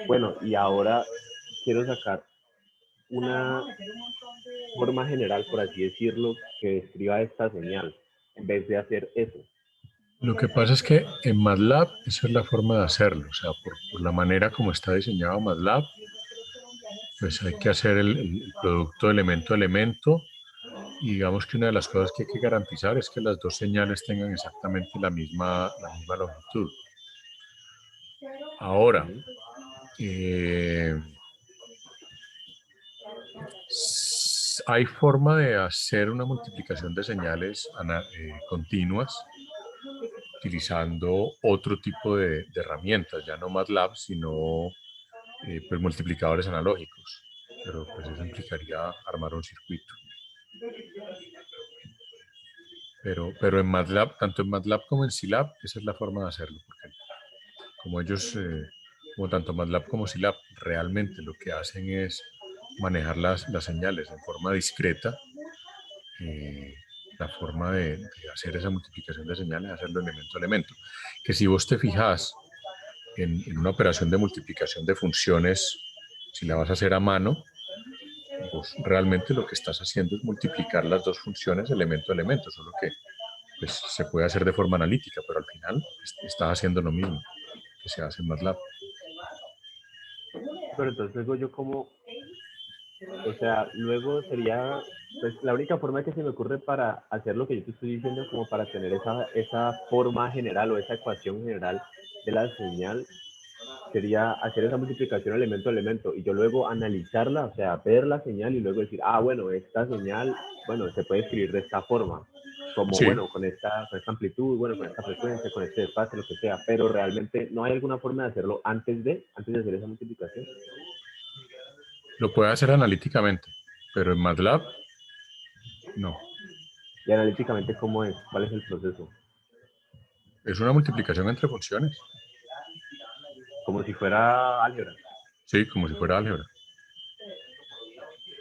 Bueno, y ahora quiero sacar una forma general, por así decirlo, que describa esta señal, en vez de hacer eso. Lo que pasa es que en MATLAB esa es la forma de hacerlo, o sea, por la manera como está diseñado MATLAB, pues hay que hacer el producto elemento a elemento, y digamos que una de las cosas que hay que garantizar es que las dos señales tengan exactamente la misma longitud. Ahora, hay forma de hacer una multiplicación de señales continuas utilizando otro tipo de herramientas, ya no MATLAB, sino pues multiplicadores analógicos, pero pues eso implicaría armar un circuito. Pero en MATLAB, tanto en MATLAB como en Scilab, esa es la forma de hacerlo, porque como ellos, como tanto MATLAB como Scilab, realmente lo que hacen es manejar las señales en forma discreta. La forma de hacer esa multiplicación de señales es hacerlo elemento a elemento. Que si vos te fijas en una operación de multiplicación de funciones, si la vas a hacer a mano, vos realmente lo que estás haciendo es multiplicar las dos funciones elemento a elemento, solo que pues, se puede hacer de forma analítica, pero al final estás haciendo lo mismo que se hace en MATLAB. Pero entonces luego yo como, o sea, luego sería, pues la única forma que se me ocurre para hacer lo que yo te estoy diciendo, como para tener esa forma general o esa ecuación general de la señal, sería hacer esa multiplicación elemento a elemento y yo luego analizarla, o sea, ver la señal y luego decir, bueno, esta señal, bueno, se puede escribir de esta forma, como, Sí. bueno, con esta amplitud, bueno, con esta frecuencia, con este desfase, lo que sea, pero realmente no hay alguna forma de hacerlo antes de hacer esa multiplicación. Lo puede hacer analíticamente, pero en MATLAB no. Y analíticamente, ¿cómo es? ¿Cuál es el proceso? Es una multiplicación entre funciones. Como si fuera álgebra. Sí, como si fuera álgebra.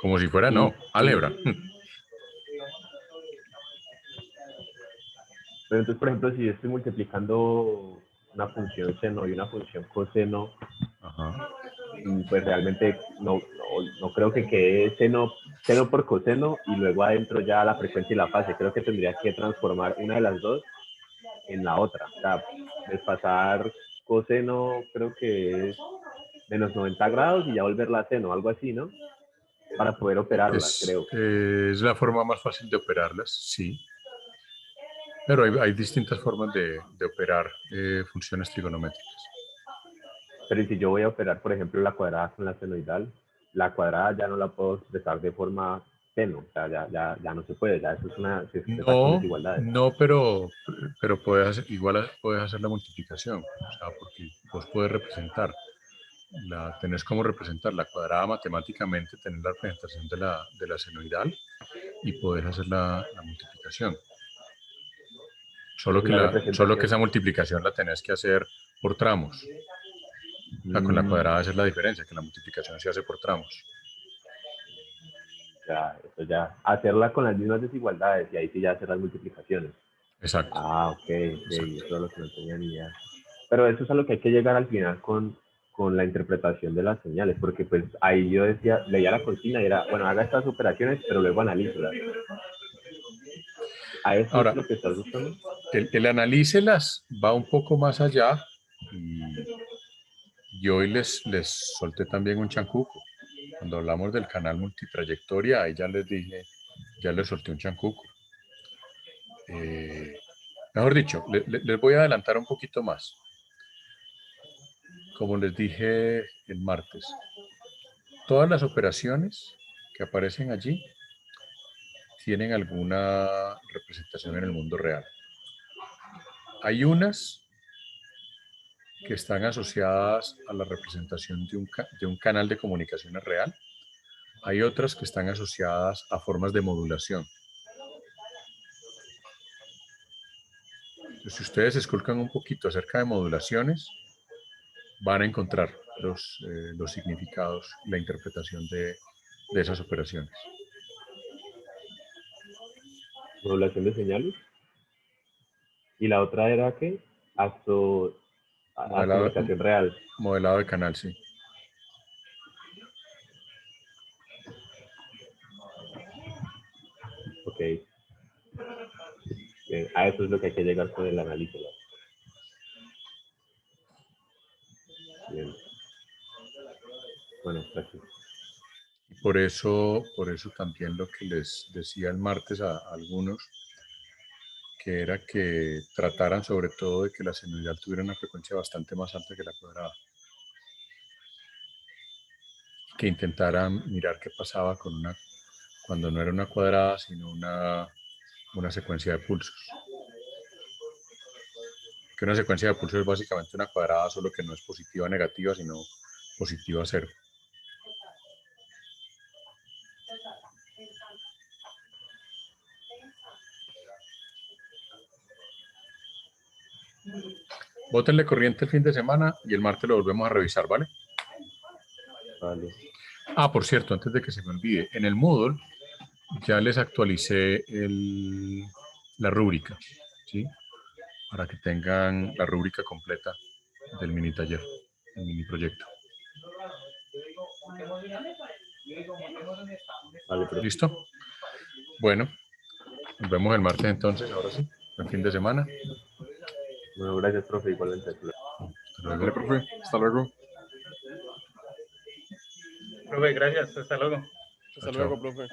Como si fuera, Y- no, álgebra. Pero entonces, por ejemplo, si yo estoy multiplicando una función seno y una función coseno, Ajá. pues realmente no creo que quede seno por coseno y luego adentro ya la frecuencia y la fase. Creo que tendría que transformar una de las dos en la otra. O sea, desfasar coseno creo que es menos 90 grados y ya volverla a seno, algo así, ¿no? Para poder operarla, creo. Es la forma más fácil de operarlas, sí. Pero hay distintas formas de operar funciones trigonométricas. Pero si yo voy a operar, por ejemplo, la cuadrada con la senoidal, la cuadrada ya no la puedo expresar de forma seno, o sea, ya no se puede, ya eso se expresa con No, desigualdades. no, pero puedes hacer la multiplicación. O sea, porque vos puedes representar, tenés como representar la cuadrada matemáticamente, tener la representación de la senoidal y puedes hacer la multiplicación. Solo Y la solo que representación, esa multiplicación la tenés que hacer por tramos. O sea, con la cuadrada esa es la diferencia, que la multiplicación se hace por tramos. eso ya, hacerla con las mismas desigualdades y ahí sí ya hacer las multiplicaciones. Exacto. Ok, Exacto. eso es lo que no tenía ni idea. Pero eso es a lo que hay que llegar al final con la interpretación de las señales, porque pues ahí yo decía, leía la consigna y era, bueno, haga estas operaciones, pero luego analícelas. ¿A eso Ahora, es lo que estás buscando? el analícelas va un poco más allá y hoy les solté también un chancuco. Cuando hablamos del canal multitrayectoria, ahí ya les dije, ya les solté un chancuco. Mejor dicho, les voy a adelantar un poquito más. Como les dije el martes, todas las operaciones que aparecen allí tienen alguna representación en el mundo real. Hay unas que están asociadas a la representación de un canal de comunicaciones real. Hay otras que están asociadas a formas de modulación. Entonces, si ustedes esculcan un poquito acerca de modulaciones, van a encontrar los significados, la interpretación de esas operaciones. Modulación de señales. Y la otra era que comunicación real. Modelado de canal, sí. Ok. Bien, a eso es lo que hay que llegar con el análisis. Bien. Bueno, gracias. Por eso también lo que les decía el martes a algunos, que era que trataran sobre todo de que la senoidal tuviera una frecuencia bastante más alta que la cuadrada. Que intentaran mirar qué pasaba cuando no era una cuadrada, sino una secuencia de pulsos. Que una secuencia de pulsos es básicamente una cuadrada, solo que no es positiva negativa, sino positiva cero. Bótenle corriente el fin de semana y el martes lo volvemos a revisar, ¿vale? Vale. Ah, por cierto, antes de que se me olvide, en el Moodle ya les actualicé la rúbrica, ¿sí? Para que tengan la rúbrica completa del mini taller, el mini proyecto. Vale, profe. ¿Listo? Bueno, nos vemos el martes entonces, ahora sí, buen fin de semana. Bueno, gracias, profe. Igualmente. Hasta luego, profe. Hasta luego. Profe, gracias. Hasta luego. Hasta luego, profe.